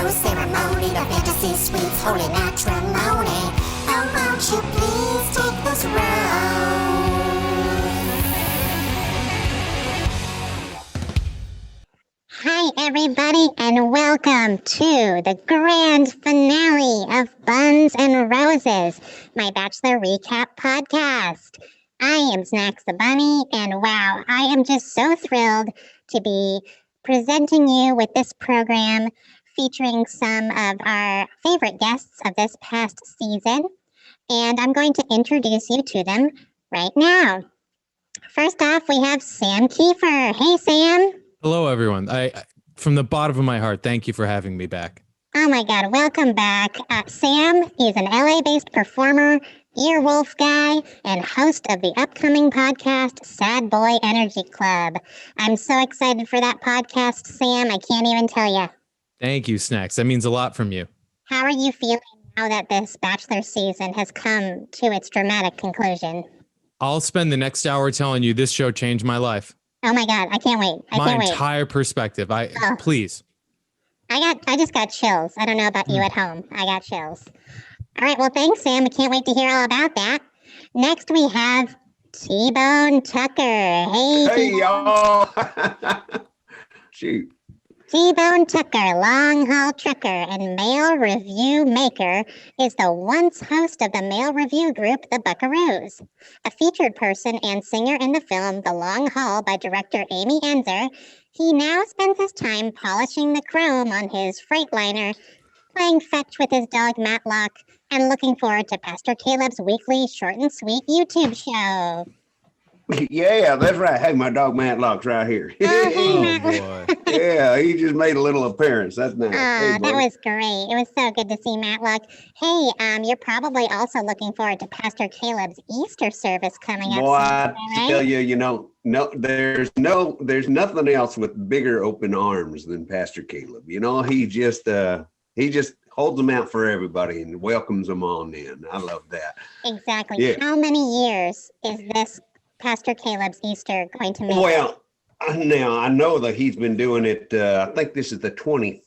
rose ceremony, the fantasy suites, holy matrimony. Oh, won't you please take this rose? Hi, everybody, and welcome to the grand finale of Buns and Roses, my Bachelor recap podcast. I am Snax the Bunny, and wow, I am just so thrilled to be presenting you with this program featuring some of our favorite guests of this past season, and I'm going to introduce you to them right now. First off, we have Sam Kieffer. Hey, Sam. Hello, everyone. I from the bottom of my heart, thank you for having me back. Oh my God, welcome back. Sam is an LA-based performer, earwolf guy, and host of the upcoming podcast, Sad Boy Energy Club. I'm so excited for that podcast, Sam. I can't even tell you. Thank you, Snax. That means a lot from you. How are you feeling now that this Bachelor season has come to its dramatic conclusion? I'll spend the next hour telling you this show changed my life. Oh my God, I can't wait. My entire perspective. Please. I just got chills. I don't know about you at home. I got chills. All right, well, thanks, Sam. I can't wait to hear all about that. Next, we have T-Bone Tucker. Hey y'all. Shoot. T-Bone Tucker, long-haul trucker and mail review maker, is the once host of the mail review group, The Buckaroos. A featured person and singer in the film The Long Haul by director Amy Enzer, he now spends his time polishing the chrome on his Freightliner, playing fetch with his dog Matlock, and looking forward to Pastor Caleb's weekly short and sweet YouTube show. Yeah, that's right. Hey, my dog Matlock's right here. Oh, boy. Yeah, he just made a little appearance. That's nice. That was great. It was so good to see Matlock. Hey, you're probably also looking forward to Pastor Caleb's Easter service coming up. Boy, soon, I tell you, there's nothing else with bigger open arms than Pastor Caleb. You know, he just holds them out for everybody and welcomes them on in. I love that. Exactly. Yeah. How many years is this Pastor Caleb's Easter going to make? Well, now I know that he's been doing it. I think this is the 22nd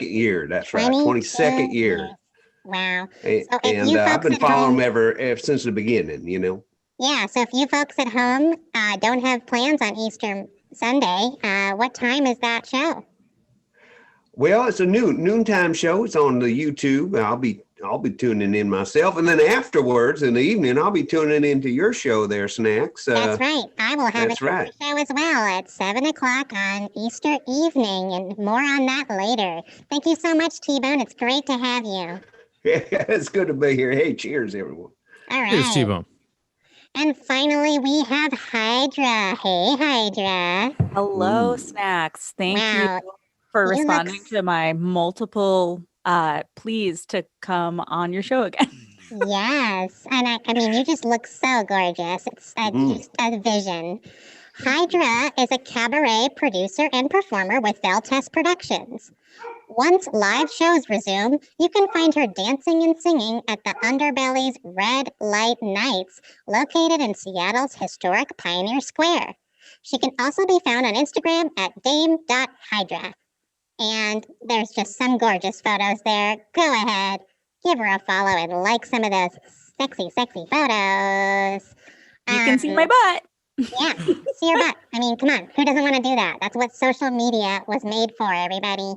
year. That's right. 22nd year. Wow. And I've been following him ever since the beginning, you know. Yeah. So if you folks at home don't have plans on Easter Sunday, what time is that show? Well, it's a noontime show. It's on the YouTube. I'll be tuning in myself, and then afterwards in the evening, I'll be tuning into your show there, Snax. That's right. I will have a show as well at 7:00 on Easter evening, and more on that later. Thank you so much, T-Bone. It's great to have you. It's good to be here. Hey, cheers, everyone. All right. Here's T-Bone. And finally, we have Hydra. Hey, Hydra. Hello, Snax. Thank you for responding to my multiple pleas to come on your show again. Yes. And I mean, you just look so gorgeous. It's just a vision. Hydra is a cabaret producer and performer with Valtess Productions. Once live shows resume, you can find her dancing and singing at the Underbelly's Red Light Nights, located in Seattle's historic Pioneer Square. She can also be found on Instagram at dame.hydra. And there's just some gorgeous photos there. Go ahead, give her a follow and like some of those sexy, sexy photos. You can see my butt. Yeah, see your butt. I mean, come on. Who doesn't want to do that? That's what social media was made for, everybody.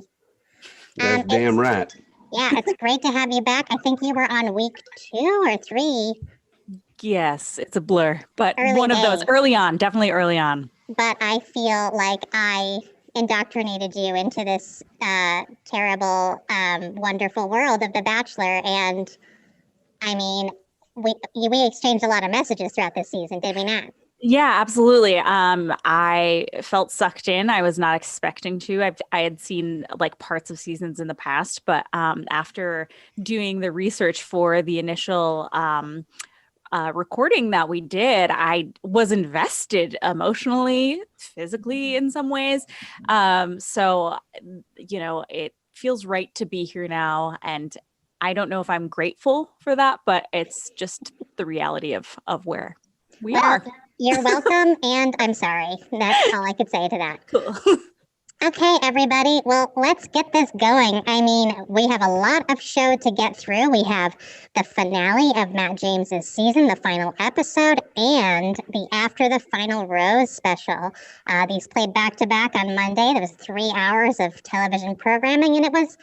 That's damn right. Yeah, it's great to have you back. I think you were on week 2 or 3. Yes, it's a blur, but Early one of days. those early on, definitely early on. But I feel like I indoctrinated you into this terrible, wonderful world of The Bachelor. And I mean, we exchanged a lot of messages throughout this season, did we not? Yeah, absolutely. I felt sucked in. I was not expecting to. I had seen like parts of seasons in the past, but after doing the research for the initial recording that we did, I was invested emotionally, physically in some ways. So, you know, it feels right to be here now. And I don't know if I'm grateful for that, but it's just the reality of where we are. You're welcome, and I'm sorry. That's all I could say to that. Cool. Okay, everybody. Well, let's get this going. I mean, we have a lot of show to get through. We have the finale of Matt James's season, the final episode, and the After the Final Rose special. These played back to back on Monday. There was 3 hours of television programming, and it was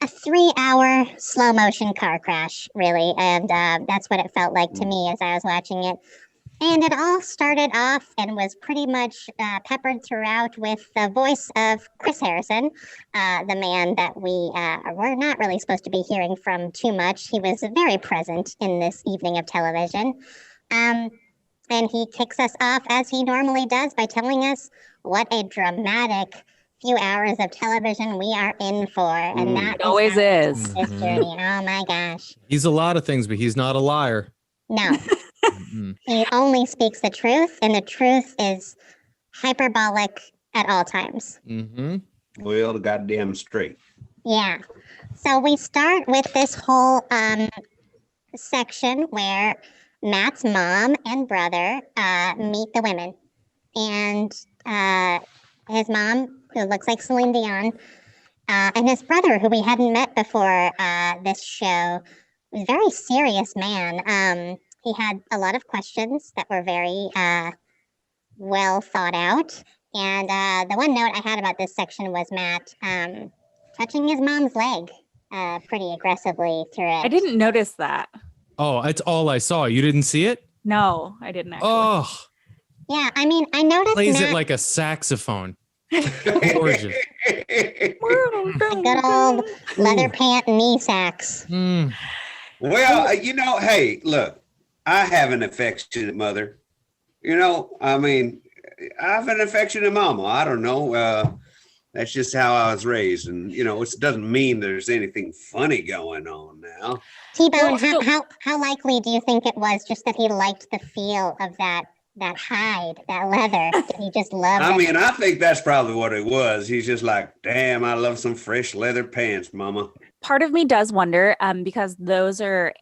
a 3-hour slow motion car crash, really. And that's what it felt like to me as I was watching it. And it all started off and was pretty much peppered throughout with the voice of Chris Harrison, the man that we were not really supposed to be hearing from too much. He was very present in this evening of television. And he kicks us off, as he normally does, by telling us what a dramatic few hours of television we are in for. And that always is. This journey. Oh, my gosh. He's a lot of things, but he's not a liar. No. He only speaks the truth, and the truth is hyperbolic at all times. Well, the goddamn straight. Yeah. So we start with this whole section where Matt's mom and brother meet the women. And his mom, who looks like Celine Dion, and his brother, who we hadn't met before this show, was a very serious man. He had a lot of questions that were very well thought out. And the one note I had about this section was Matt touching his mom's leg pretty aggressively through it. I didn't notice that. Oh, that's all I saw. You didn't see it? No, I didn't actually. Oh, Yeah, I mean, I noticed plays Matt, it like a saxophone. Gorgeous. good old leather pant knee sacks. Well, hey, look, I have an affectionate mother. I mean, I have an affectionate mama. I don't know. That's just how I was raised. And, it doesn't mean there's anything funny going on now. T-Bone, how likely do you think it was just that he liked the feel of that hide, that leather? He just loved it. I mean, I think that's probably what it was. He's just like, damn, I love some fresh leather pants, mama. Part of me does wonder, because those are,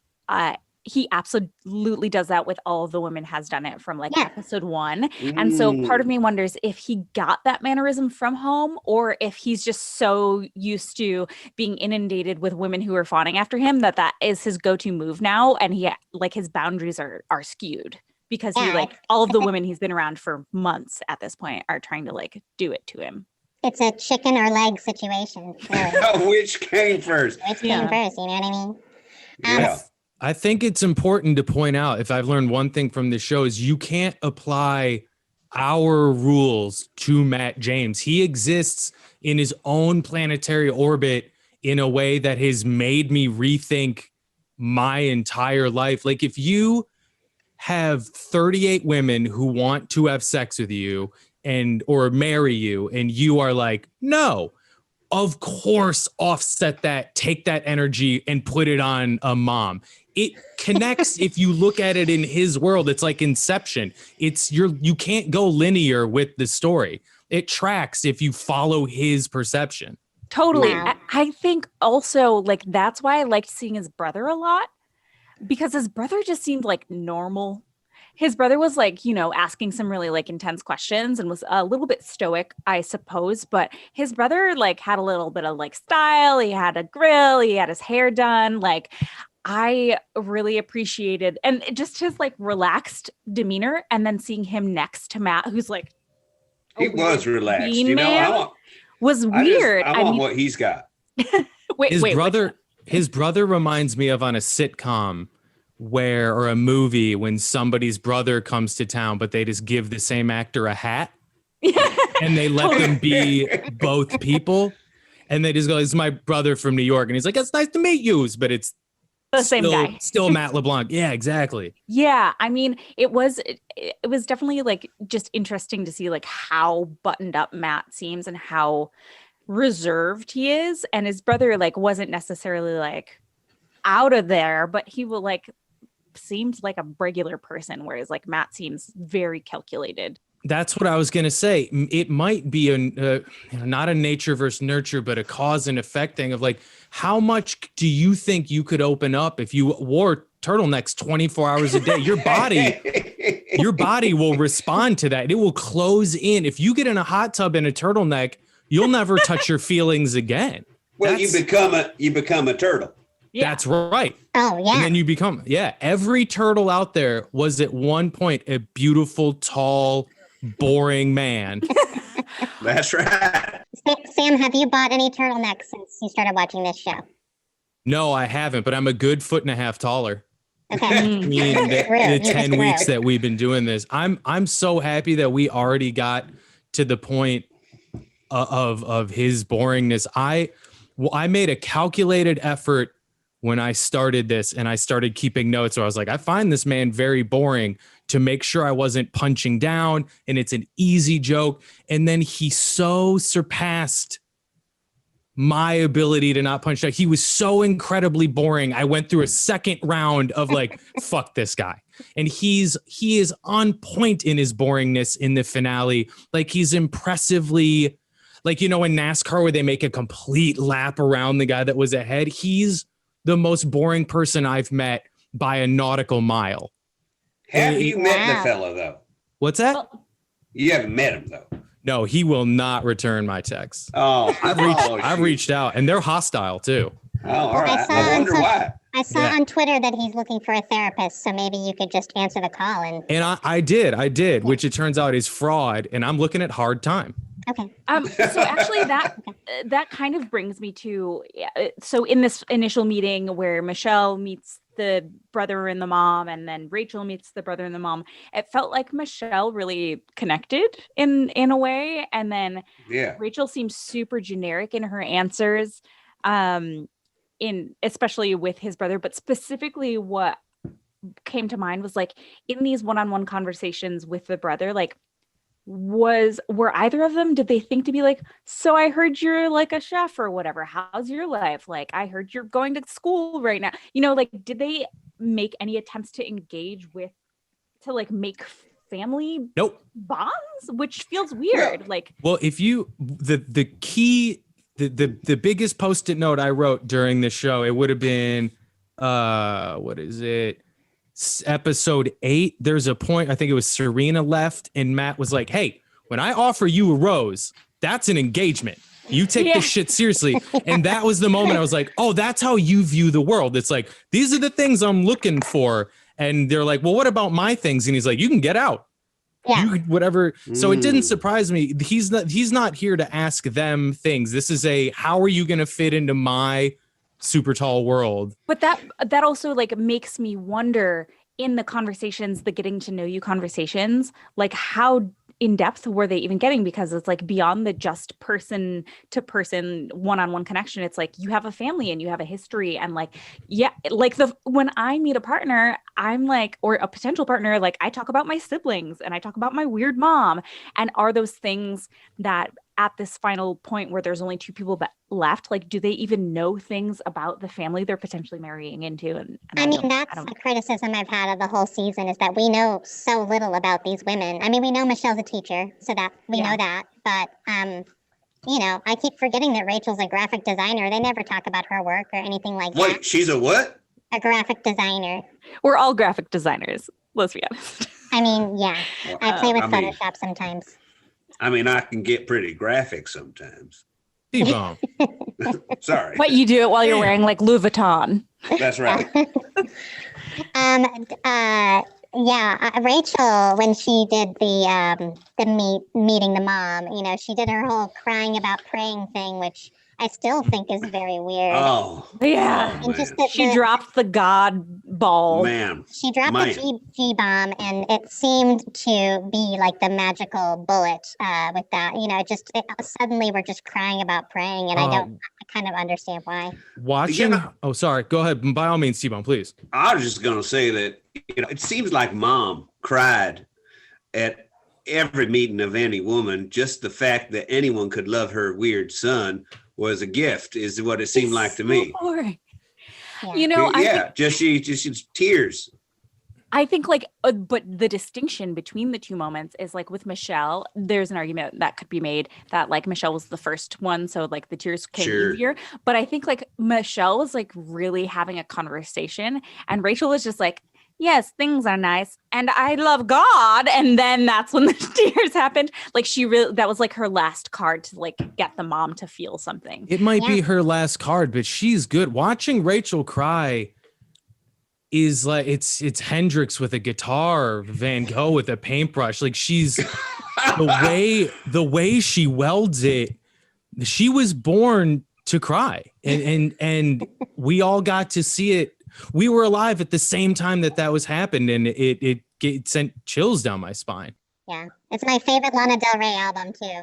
he absolutely does that with all of the women, has done it from episode 1. And so part of me wonders if he got that mannerism from home, or if he's just so used to being inundated with women who are fawning after him that is his go-to move now. And he his boundaries are skewed because he all of the women he's been around for months at this point are trying to do it to him. It's a chicken or leg situation. Really. Which came first? Which came first, you know what I mean? Yeah. I think it's important to point out, if I've learned one thing from this show, is you can't apply our rules to Matt James. He exists in his own planetary orbit in a way that has made me rethink my entire life. Like, if you have 38 women who want to have sex with you or marry you, and you are like, no, of course, offset that, take that energy and put it on a mom. It connects. If you look at it in his world, it's like Inception. You can't go linear with the story. It tracks if you follow his perception. Totally. Wow. I think also that's why I liked seeing his brother a lot, because his brother just seemed normal. His brother was asking some really intense questions and was a little bit stoic, I suppose. But his brother had a little bit of style. He had a grill. He had his hair done. I really appreciated, and just his relaxed demeanor. And then seeing him next to Matt, who's he was relaxed. Was weird. I want what he's got. His brother reminds me of on a sitcom or a movie when somebody's brother comes to town, but they just give the same actor a hat and they let them be both people. And they just go, "This is my brother from New York." And he's like, "It's nice to meet you." But it's the same guy. Still Matt LeBlanc. Yeah, exactly. Yeah. I mean, it was definitely just interesting to see how buttoned up Matt seems and how reserved he is. And his brother wasn't necessarily out of there, but he will seemed like a regular person, whereas Matt seems very calculated. That's what I was going to say. It might be not a nature versus nurture, but a cause and effect thing of how much do you think you could open up if you wore turtlenecks 24 hours a day? Your body will respond to that. It will close in. If you get in a hot tub in a turtleneck you'll never touch your feelings again. Well, you become a turtle. Yeah. That's right. Oh, yeah. And then you become, every turtle out there was at one point a beautiful, tall, boring man. That's right. Sam, have you bought any turtlenecks since you started watching this show? No, I haven't, but I'm a good 1.5 feet taller. Okay. I mean, the You 10 just weeks grew. that we've been doing this, I'm so happy that we already got to the point of his boringness. I made a calculated effort when I started this, and I started keeping notes. So I was like, I find this man very boring, to make sure I wasn't punching down, and it's an easy joke. And then he so surpassed my ability to not punch down. He was so incredibly boring. I went through a second round of like, fuck this guy. And he is on point in his boringness in the finale. Like, he's impressively, like, you know, in NASCAR where they make a complete lap around the guy that was ahead. He's the most boring person I've met by a nautical mile. Have you met the Wow. fellow, though? What's that? You haven't met him, though. No, he will not return my texts. Oh, I've reached out, and they're hostile too. Oh, all right. saw I on wonder why. I saw Yeah. on Twitter that he's looking for a therapist, so maybe you could just answer the call and And I did, which it turns out is fraud, and I'm looking at hard time. okay. So actually that kind of brings me to, so in this initial meeting where Michelle meets the brother and the mom, and then Rachel meets the brother and the mom, it felt like Michelle really connected in a way, and then Yeah. Rachel seems super generic in her answers, in especially with his brother, but specifically what came to mind was like, in these one-on-one conversations with the brother, like, were either of them, did they think to be like, so I heard you're like a chef or whatever, how's your life, like I heard you're going to school right now, you know, like, did they make any attempts to engage with, to like make family Nope. bonds, which feels weird. Like, Well, if you the key, the biggest post-it note I wrote during the show, it would have been what is it? Episode 8. There's a point, I think it was Serena left, and Matt was like, hey, when I offer you a rose, that's an engagement. You take Yeah. this shit seriously. And that was the moment I was like, oh, that's how you view the world. It's like, these are the things I'm looking for. And they're like, well, what about my things? And he's like, you can get out. Yeah. You whatever. So it didn't Mm. surprise me. He's not here to ask them things. This is a, how are you going to fit into my super tall world? but that also like makes me wonder, in the conversations, the getting to know you conversations, like how in depth were they even getting? Because it's like beyond the just person to person one-on-one connection. It's like, you have a family and you have a history, and like, yeah, like when I meet a partner, I'm like, or a potential partner, like I talk about my siblings and I talk about my weird mom. And are those things that at this final point where there's only 2 people left, like, do they even know things about the family they're potentially marrying into? And I mean, that's a criticism I've had of the whole season, is that we know so little about these women. I mean, we know Michelle's a teacher, so that we know that. But, you know, I keep forgetting that Rachel's a graphic designer. They never talk about her work or anything like that. Wait, she's a what? A graphic designer. we're all graphic designers, let's be honest. I mean, yeah. Well, I play with I mean- Photoshop sometimes. I mean, I can get pretty graphic sometimes. T-Bone. Sorry. But you do it while you're wearing like Louis Vuitton. That's right. Rachel, when she did the meeting the mom, you know, she did her whole crying about praying thing, which I still think is very weird. Oh. Yeah. Oh, And just man. She dropped the God ball. Man. She dropped Man. the G bomb, and it seemed to be like the magical bullet with that. You know, suddenly we're just crying about praying, and I kind of understand why. Watching. Yeah. Oh, sorry. Go ahead. By all means, T-Bone, please. I was just going to say that, you know, it seems like mom cried at every meeting of any woman. Just the fact that anyone could love her weird son was a gift, is what it seemed like to me. Boring. Yeah. You know, Yeah, just tears. I think like, but the distinction between the 2 moments is like with Michelle, there's an argument that could be made that like Michelle was the first one, so like the tears came Sure. easier. But I think like Michelle was like really having a conversation, and Rachel was just like, yes, things are nice and I love God. And then that's when the tears happened. Like that was like her last card to like get the mom to feel something. It might be her last card, but she's good. Watching Rachel cry is like it's Hendrix with a guitar, Van Gogh with a paintbrush. Like she's the way she welds it. She was born to cry, and we all got to see it. We were alive at the same time that was happened, and it sent chills down my spine. Yeah, it's my favorite Lana Del Rey album too.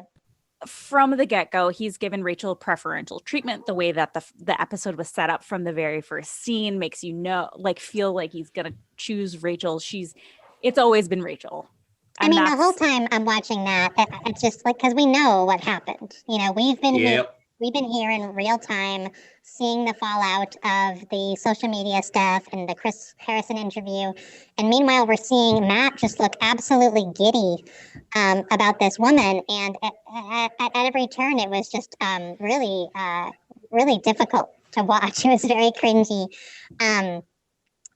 From the get-go, he's given Rachel preferential treatment. The way that the episode was set up from the very first scene makes you feel like he's gonna choose Rachel. It's always been Rachel. I mean, the whole time I'm watching that, it's just like, because we know what happened. You know, we've been here in real time, seeing the fallout of the social media stuff and the Chris Harrison interview. And meanwhile, we're seeing Matt just look absolutely giddy about this woman. And at every turn, it was just really, really difficult to watch. It was very cringy.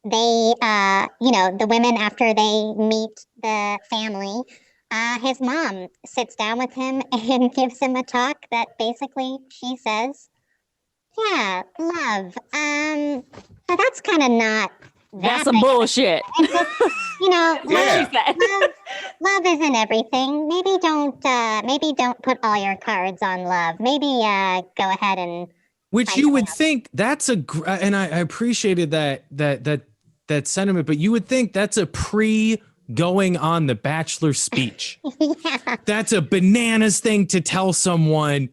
The women, after they meet the family, his mom sits down with him and gives him a talk that basically she says, yeah, love. That's kind of not that's some bullshit. Just, love isn't everything. Maybe don't put all your cards on love. Maybe go ahead and. Which you would think that's and I appreciated that sentiment, but you would think that's a going on the Bachelor speech. Yeah. That's a bananas thing to tell someone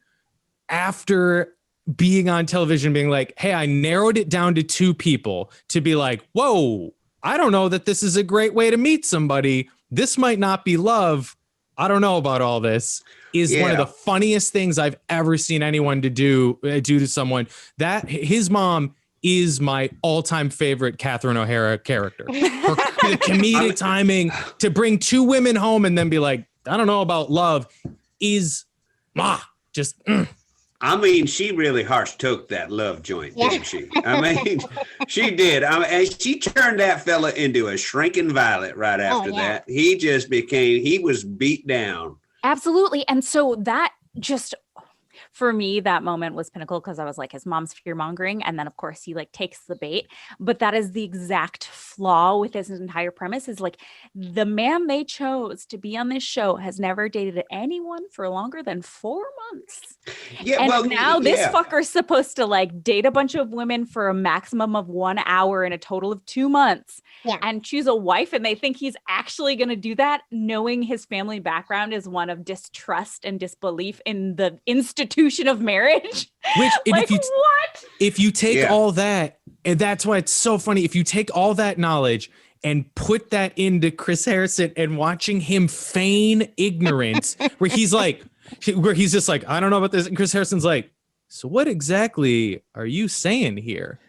after being on television, being like, hey, I narrowed it down to 2 people, to be like, whoa, I don't know that this is a great way to meet somebody. This might not be love. I don't know about all this. Is one of the funniest things I've ever seen anyone do to someone. That his mom is my all-time favorite Catherine O'Hara character. The comedic timing to bring 2 women home and then be like, I don't know about love, is just. I mean, she really harsh-toked that love joint, didn't she? I mean, she did. And she turned that fella into a shrinking violet right after that. He just he was beat down. Absolutely. And so that just, for me, that moment was pinnacle, because I was like, his mom's fear mongering. And then, of course, he like takes the bait. But that is the exact flaw with his entire premise, is like, the man they chose to be on this show has never dated anyone for longer than 4 months. Yeah, and now this fucker's supposed to like date a bunch of women for a maximum of 1 hour in a total of 2 months and choose a wife. And they think he's actually going to do that, knowing his family background is one of distrust and disbelief in the institution of marriage. Which, like, if you take all that, and that's why it's so funny, if you take all that knowledge and put that into Chris Harrison and watching him feign ignorance, where he's just like, I don't know about this. And Chris Harrison's like, so what exactly are you saying here?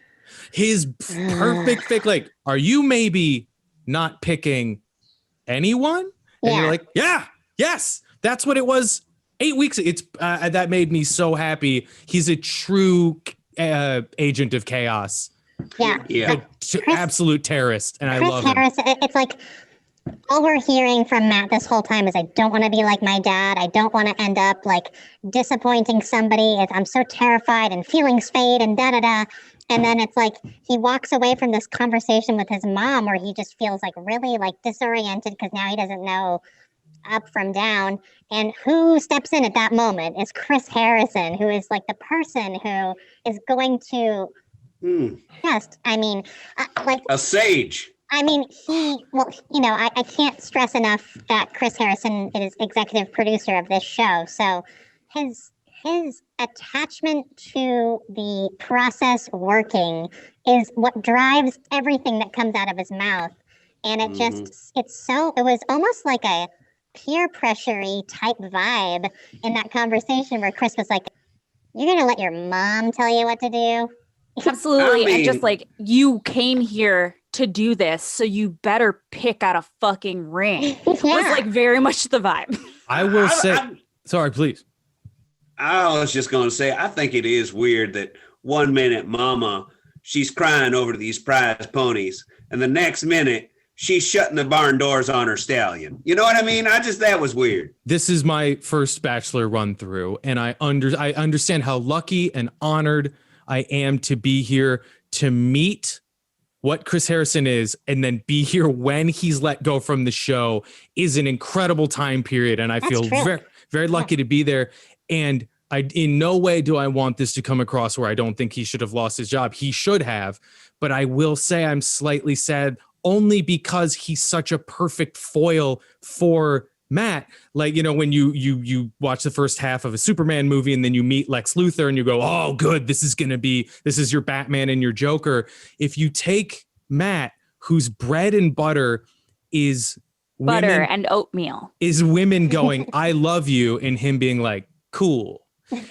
His perfect fake, like, are you maybe not picking anyone? And you're like, yes, that's what it was 8 weeks. It's that made me so happy. He's a true agent of chaos. Yeah. Absolute terrorist. And Chris I love him. Harrison, it's like, all we're hearing from Matt this whole time is, I don't want to be like my dad. I don't want to end up like disappointing somebody. I'm so terrified, and feelings fade and da-da-da. And then it's like he walks away from this conversation with his mom where he just feels like really like disoriented, because now he doesn't know up from down. And who steps in at that moment is Chris Harrison, who is like the person who is going to just, I mean, like a sage. I mean, I can't stress enough that Chris Harrison is executive producer of this show. So his attachment to the process working is what drives everything that comes out of his mouth. And it it was almost like a peer pressure-y type vibe in that conversation where Chris was like, you're going to let your mom tell you what to do? Absolutely. And just like, you came here to do this, so you better pick out a fucking ring. Was like very much the vibe. I will say, sorry, please. I was just going to say, I think it is weird that 1 minute Mama she's crying over these prize ponies, and the next minute she's shutting the barn doors on her stallion. You know what I mean? That was weird. This is my first Bachelor run through, and I understand how lucky and honored I am to be here to meet what Chris Harrison is, and then be here when he's let go from the show is an incredible time period. And I feel very, very lucky to be there. And in no way do I want this to come across where I don't think he should have lost his job. He should have, but I will say I'm slightly sad only because he's such a perfect foil for Matt. Like, when you watch the first half of a Superman movie and then you meet Lex Luthor and you go, oh, good, this is your Batman and your Joker. If you take Matt, whose bread and butter is butter and oatmeal, is women going, I love you, and him being like, cool.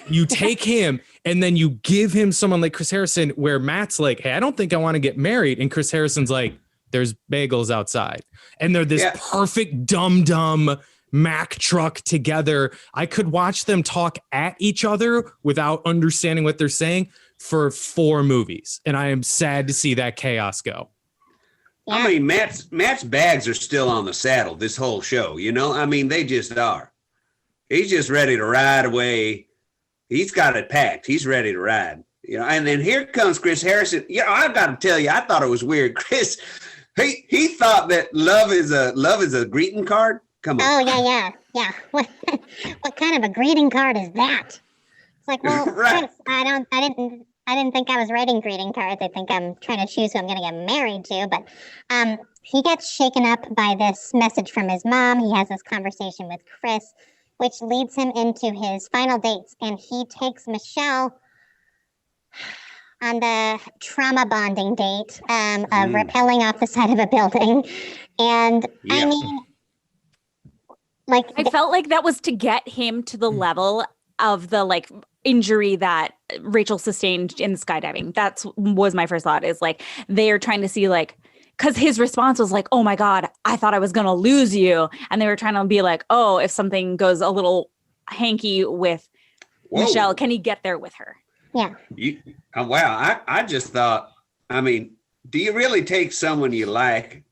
You take him and then you give him someone like Chris Harrison, where Matt's like, hey, I don't think I want to get married. And Chris Harrison's like, there's bagels outside. And they're this perfect dumb Mack truck together. I could watch them talk at each other without understanding what they're saying for 4 movies. And I am sad to see that chaos go. Yeah. I mean, Matt's bags are still on the saddle this whole show, I mean, they just are. He's just ready to ride away. He's got it packed. He's ready to ride. And then here comes Chris Harrison. I've got to tell you, I thought it was weird. Chris, he thought that love is a greeting card. Come on. Oh yeah. What kind of a greeting card is that? It's like, well, Right. Chris, I didn't think I was writing greeting cards. I think I'm trying to choose who I'm going to get married to. But he gets shaken up by this message from his mom. He has this conversation with Chris, which leads him into his final dates, and he takes Michelle on the trauma bonding date of rappelling off the side of a building. And I mean, like, I felt like that was to get him to the level of the injury that Rachel sustained in the skydiving. Was my first thought, is they are trying to see because his response was like, oh my God, I thought I was going to lose you. And they were trying to be like, oh, if something goes a little hanky with Michelle, can he get there with her? Yeah. Wow. I just thought, I mean, do you really take someone you like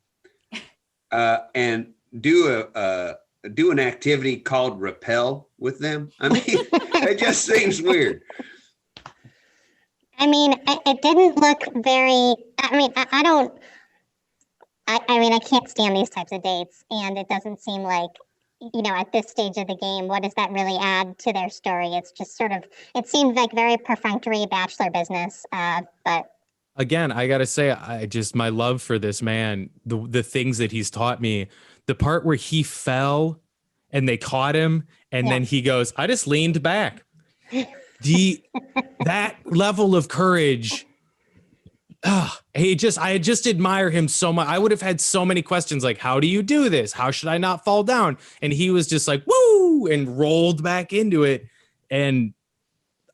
and do an activity called rappel with them? I mean, it just seems weird. I mean, it didn't look very, I can't stand these types of dates, and it doesn't seem like, at this stage of the game, what does that really add to their story? It's just it seemed like very perfunctory Bachelor business, but. Again, I got to say, my love for this man, the things that he's taught me, the part where he fell and they caught him and then he goes, I just leaned back. That level of courage. I just admire him so much. I would have had so many questions like, how do you do this? How should I not fall down? And he was just like, woo, and rolled back into it. And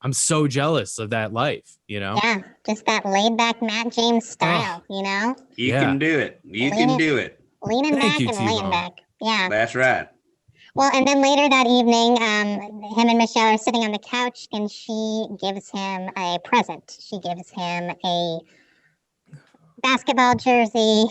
I'm so jealous of that life, Yeah, just that laid back Matt James style, You can do it. You can do it. Leaning back and laying back. Yeah. That's right. Well, and then later that evening, him and Michelle are sitting on the couch, and she gives him a present. She gives him a basketball jersey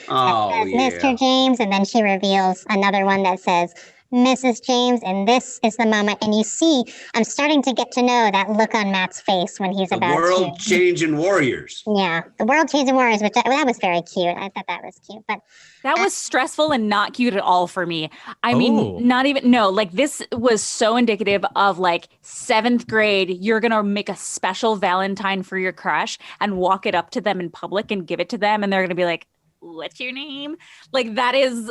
that says Mr. James, and then she reveals another one that says Mrs. James, and this is the moment. And you see, I'm starting to get to know that look on Matt's face when he's about to. World-changing warriors. Yeah, the world-changing warriors, that was very cute. I thought that was cute, but that was stressful and not cute at all for me. I mean, not even, no, this was so indicative of 7th grade. You're going to make a special Valentine for your crush and walk it up to them in public and give it to them. And they're going to be like, what's your name? That is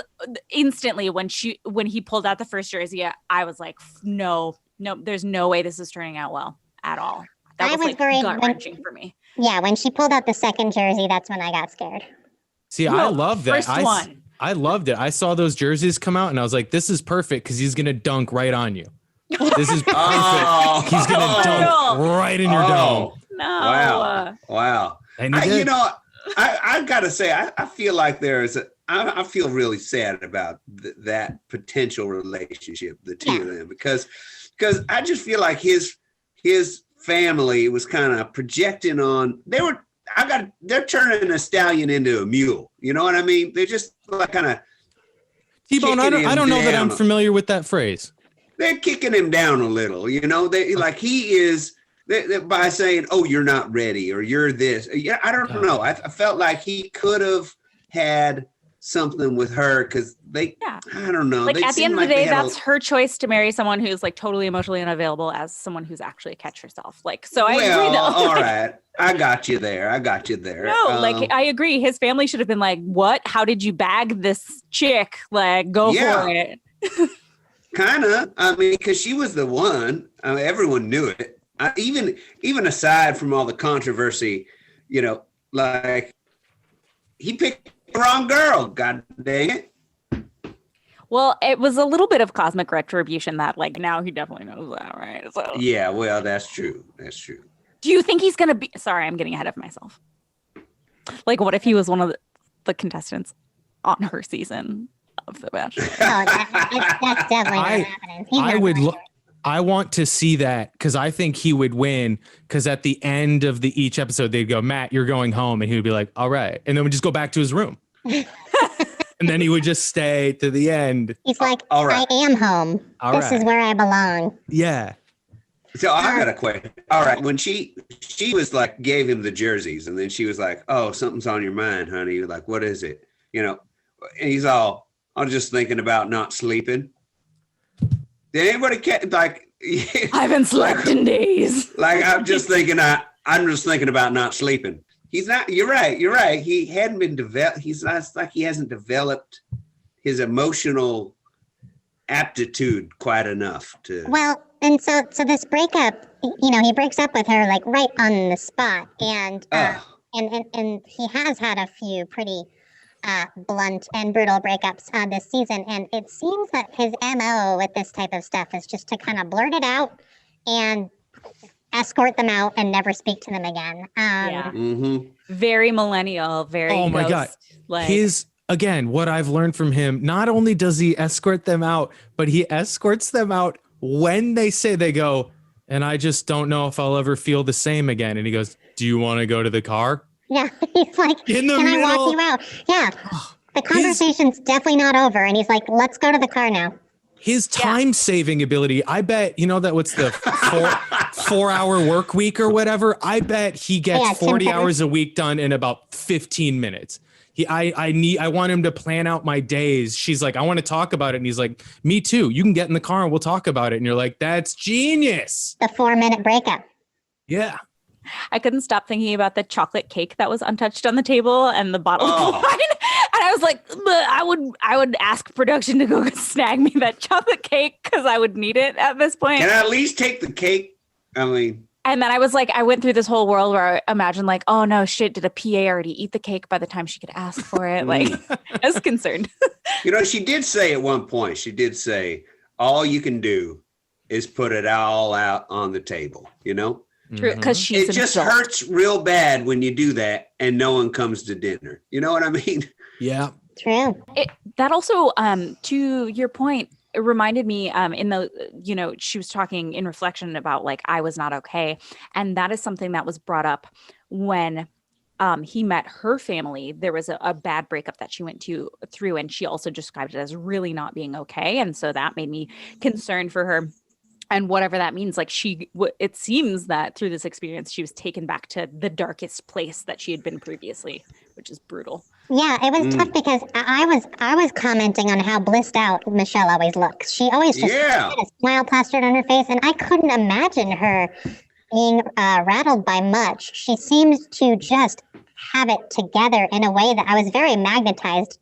instantly when he pulled out the first jersey, I was like, no, there's no way this is turning out well at all. That was gut-wrenching for me. Yeah, when she pulled out the second jersey, that's when I got scared. See, I love that. First one. I loved it. I saw those jerseys come out and I was like, this is perfect because he's going to dunk right on you. This is perfect. He's going to dunk right in your dome. No. Wow. And he did. I got to say, I feel like I feel really sad about that potential relationship, the two of them, because I just feel like his family was kind of projecting on, they're turning a stallion into a mule. You know what I mean? They're just like kind of T-Bone, I don't know that I'm familiar with that phrase. They're kicking him down a little, you know. They like he is by saying, "Oh, you're not ready," or "You're this." Yeah, I don't know. I felt like he could have had something with her because I don't know. Like at the end of the day, that's her choice to marry someone who's like totally emotionally unavailable as someone who's actually a catch herself. Like, so I agree though. All right. I got you there. No, like I agree. His family should have been like, what? How did you bag this chick? Like, go for it. Kind of. I mean, because she was the one. I mean, everyone knew it. Even aside from all the controversy, you know, like he picked the wrong girl. God dang it. Well, it was a little bit of cosmic retribution that, like, now he definitely knows that, right? So yeah, well, that's true. Do you think he's gonna be? Sorry, I'm getting ahead of myself. Like, what if he was one of the contestants on her season of The Bachelor? That's definitely not happening. I want to see that because I think he would win. Because at the end of each episode, they'd go, "Matt, you're going home," and he would be like, "All right," and then we'd just go back to his room. And then he would just stay to the end. He's like, all right. I am home. This is where I belong. Yeah. So I got a question. All right. When she was like, gave him the jerseys, and then she was like, "Oh, something's on your mind, honey." You're like, "What is it?" You know, and he's all, "I'm just thinking about not sleeping." Did anybody like? I haven't slept in days. Like I'm just thinking about not sleeping. He's not. You're right. He hadn't been developed. He's not like he hasn't developed his emotional aptitude quite enough to. Well, and so this breakup, you know, he breaks up with her like right on the spot, and he has had a few pretty blunt and brutal breakups this season, and it seems that his MO with this type of stuff is just to kind of blurt it out and escort them out and never speak to them again. Very millennial, very oh my god, like again, what I've learned from him, not only does he escort them out, but he escorts them out when they go, "And I just don't know if I'll ever feel the same again." And he goes, "Do you want to go to the car?" Yeah, he's like, "Can I walk you out?" Yeah, the conversation's definitely not over, and he's like, "Let's go to the car now." His time-saving ability, I bet, you know that what's the 4-hour work week or whatever? I bet he gets 40 hours a week done in about 15 minutes. I want him to plan out my days. She's like, "I want to talk about it." And he's like, "Me too. You can get in the car and we'll talk about it." And you're like, that's genius. The 4-minute breakup. Yeah. I couldn't stop thinking about the chocolate cake that was untouched on the table and the bottle of wine. And I was like, but I would ask production to go snag me that chocolate cake because I would need it at this point. Can I at least take the cake? I mean. And then I was like, I went through this whole world where I imagined like, oh no, shit, did a PA already eat the cake by the time she could ask for it? Like, I was concerned. You know, she did say at one point, all you can do is put it all out on the table, you know? True, because she's it just hurts real bad when you do that and no one comes to dinner. You know what I mean? Yeah. True. That also, to your point, it reminded me in the, you know, she was talking in reflection about like, I was not okay. And that is something that was brought up when he met her family. There was a bad breakup that she went through, and she also described it as really not being okay. And so that made me concerned for her. And whatever that means, like it seems that through this experience, she was taken back to the darkest place that she had been previously, which is brutal. Yeah, it was tough because I was commenting on how blissed out Michelle always looks. She always just had a smile plastered on her face, and I couldn't imagine her being rattled by much. She seems to just have it together in a way that I was very magnetized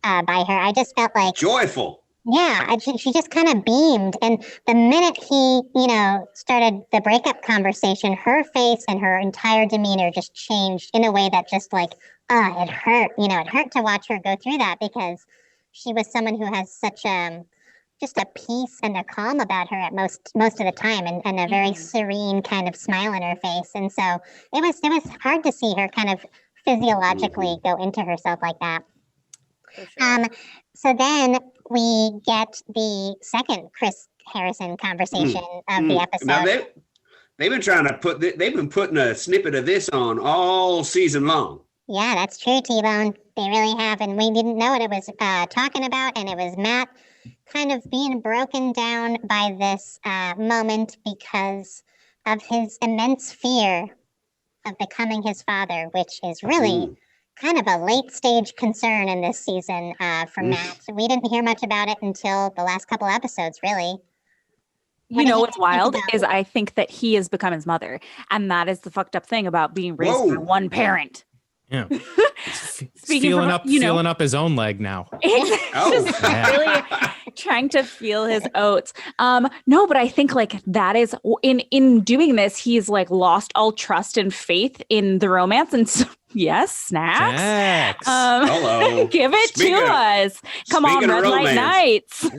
by her. I just felt like joyful. Yeah, she just kind of beamed. And the minute he, you know, started the breakup conversation, her face and her entire demeanor just changed in a way that just like, it hurt. You know, it hurt to watch her go through that because she was someone who has such just a peace and a calm about her at most of the time, and a very serene kind of smile on her face. And so it was hard to see her kind of physiologically go into herself like that. Sure. So then we get the second Chris Harrison conversation of the episode. Now They've been trying to they've been putting a snippet of this on all season long. Yeah, that's true, T-Bone. They really have, and we didn't know what it was talking about, and it was Matt kind of being broken down by this moment because of his immense fear of becoming his father, which is really kind of a late stage concern in this season for Matt. We didn't hear much about it until the last couple episodes, really. You know what's wild is I think that he has become his mother, and that is the fucked up thing about being raised by one parent. Yeah. Feeling up his own leg now. Really trying to feel his oats. No, but I think like that is in doing this, he's like lost all trust and faith in the romance. And so, yes, Snax. Hello. Give it to us. Come on, Red Light Nights.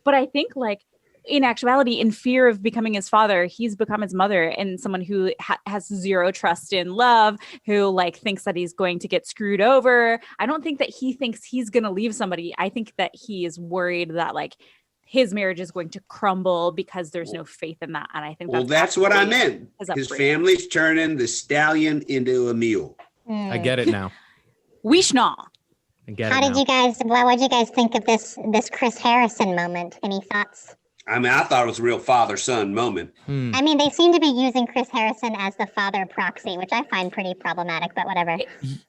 But I think like in actuality, in fear of becoming his father, he's become his mother, and someone who has zero trust in love, who like thinks that he's going to get screwed over. I don't think that he thinks he's going to leave somebody. I think that he is worried that like his marriage is going to crumble because there's no faith in that. And I think that's what I meant. His family's turning the stallion into a mule. I get it now. Weeshnaw. What did you guys think of this Chris Harrison moment? Any thoughts? I mean, I thought it was a real father-son moment. I mean, they seem to be using Chris Harrison as the father proxy, which I find pretty problematic, but whatever.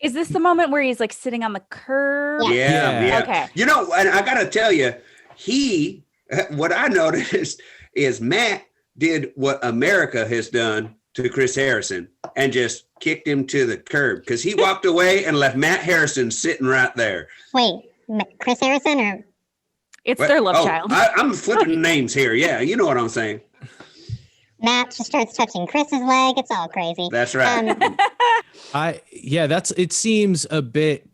Is this the moment where he's like sitting on the curb? Yeah. Okay. You know, and I got to tell you, what I noticed is Matt did what America has done to Chris Harrison and just kicked him to the curb because he walked away and left Matt Harrison sitting right there. Wait, Chris Harrison or... It's their love child. I'm flipping names here. Yeah, you know what I'm saying. Matt just starts touching Chris's leg. It's all crazy. That's right. It seems a bit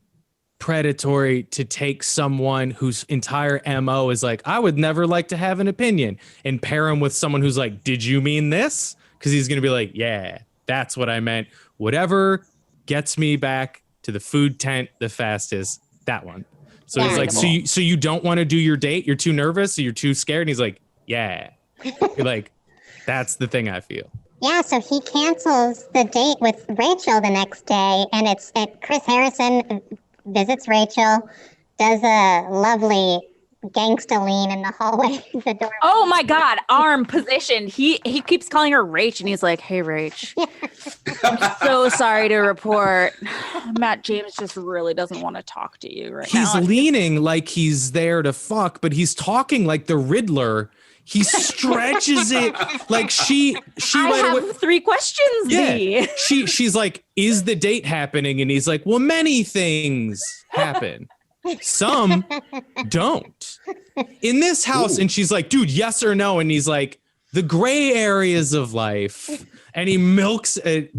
predatory to take someone whose entire MO is like, I would never like to have an opinion, and pair him with someone who's like, did you mean this? Because he's going to be like, yeah, that's what I meant. Whatever gets me back to the food tent the fastest, that one. So he's like, so you don't want to do your date? You're too nervous? So you're too scared? And he's like, yeah. You're like, that's the thing I feel. Yeah, so he cancels the date with Rachel the next day, and Chris Harrison visits Rachel, does a lovely gangsta lean in the hallway. The door. Oh my God, arm position. He keeps calling her Rach, and he's like, hey, Rach. I'm so sorry to report. Matt James just really doesn't want to talk to you right now. He's leaning like he's there to fuck, but he's talking like the Riddler. He stretches it like she I have 3 questions. Yeah. She's like, is the date happening? And he's like, well, many things happen. Some don't in this house. And she's like, dude, yes or no? And he's like, the gray areas of life. And he milks he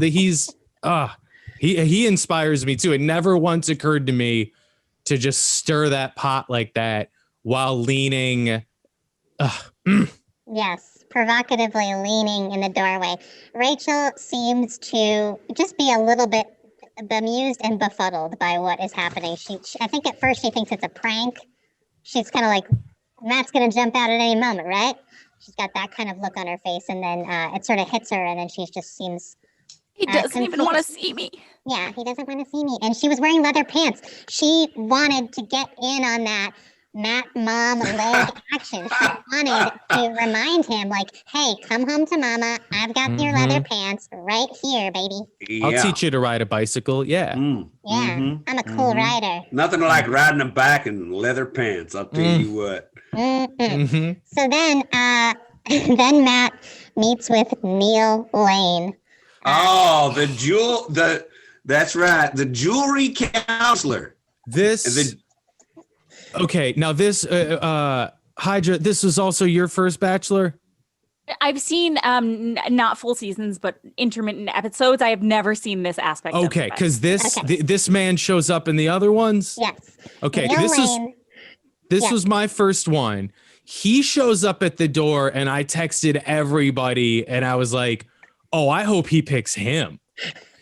inspires me too. It never once occurred to me to just stir that pot like that while leaning. Yes, provocatively leaning in the doorway. Rachel seems to just be a little bit bemused and befuddled by what is happening. I think at first she thinks it's a prank. She's kind of like, Matt's going to jump out at any moment, right? She's got that kind of look on her face, and then it sort of hits her, and then she just seems... He doesn't even want to see me. Yeah, he doesn't want to see me. And she was wearing leather pants. She wanted to get in on that Matt mom leg action. She wanted to remind him, like, hey, come home to mama. I've got your leather pants right here, baby. Yeah. I'll teach you to ride a bicycle. Yeah. I'm a cool rider. Nothing like riding a bike in leather pants. I'll tell you what. So then Matt meets with Neil Lane. Oh, that's right. The jewelry counselor. Okay, now this Hydra, this was also your first Bachelor? I've seen not full seasons, but intermittent episodes. I have never seen this aspect. Okay, because this man shows up in the other ones? Yes. Okay, this was my first one. He shows up at the door, and I texted everybody, and I was like, oh, I hope he picks him.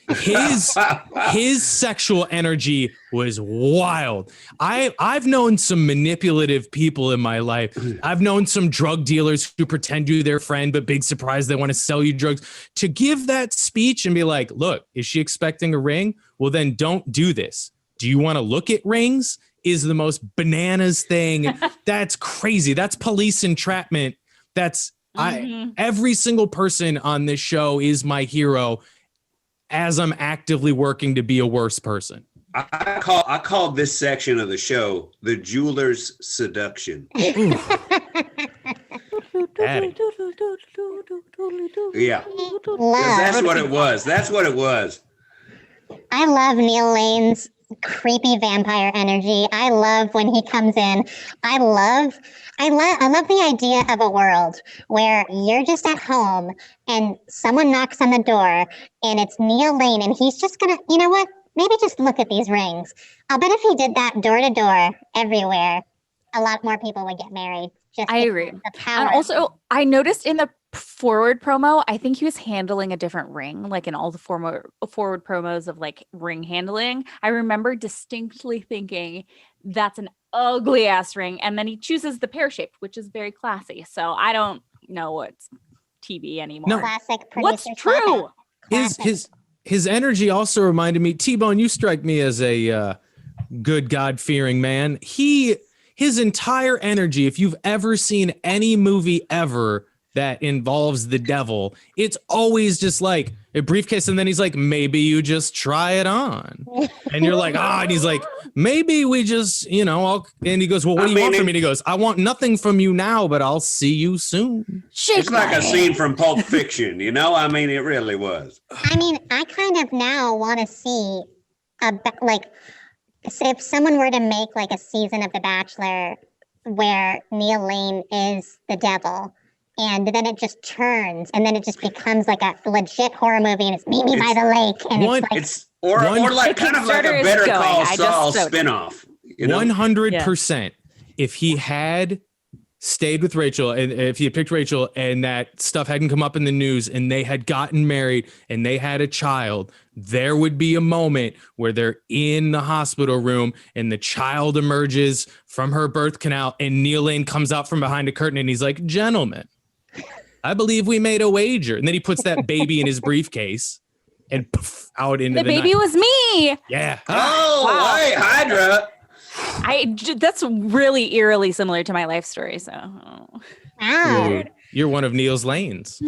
his sexual energy was wild. I've known some manipulative people in my life. I've known some drug dealers who pretend you're their friend, but big surprise, they want to sell you drugs. To give that speech and be like, look, is she expecting a ring? Well, then don't do this. Do you want to look at rings? Is the most bananas thing. That's crazy. That's police entrapment. That's every single person on this show is my hero as I'm actively working to be a worse person. I called this section of the show the jeweler's seduction. Daddy. Yeah. That's what it was. That's what it was. I love Neil Lane's creepy vampire energy. I love when he comes in. I love the idea of a world where you're just at home and someone knocks on the door and it's Neil Lane and he's just gonna, you know what? Maybe just look at these rings. I'll bet if he did that door to door everywhere, a lot more people would get married. I agree. The power. And also, I noticed in the forward promo, I think he was handling a different ring, like in all the forward promos of like ring handling. I remember distinctly thinking that's an ugly ass ring. And then he chooses the pear shaped, which is very classy. So I don't know what's TV anymore. No. Classic What's producer true? His energy also reminded me, T-Bone, you strike me as a good God-fearing man. His entire energy, if you've ever seen any movie ever that involves the devil, it's always just like a briefcase, and then he's like, maybe you just try it on. And you're like, and he's like, maybe we just, and he goes, well, what do you want from me? And he goes, I want nothing from you now, but I'll see you soon. It's like a scene from Pulp Fiction, it really was. I mean, I kind of now want to see if someone were to make like a season of The Bachelor where Neil Lane is the devil, and then it just turns, and then it just becomes like a legit horror movie, and it's Meet Me by the Lake, and or like kind of like a Better Call Saul spinoff. 100%. If he had stayed with Rachel, and if he had picked Rachel, and that stuff hadn't come up in the news, and they had gotten married, and they had a child, there would be a moment where they're in the hospital room, and the child emerges from her birth canal, and Neil Lane comes out from behind a curtain, and he's like, gentlemen, I believe we made a wager. And then he puts that baby in his briefcase and poof, out into the baby night. Was me. Yeah. Oh, wow. Hey, Hydra. That's really eerily similar to my life story. So, wow. You're one of Neil's lanes.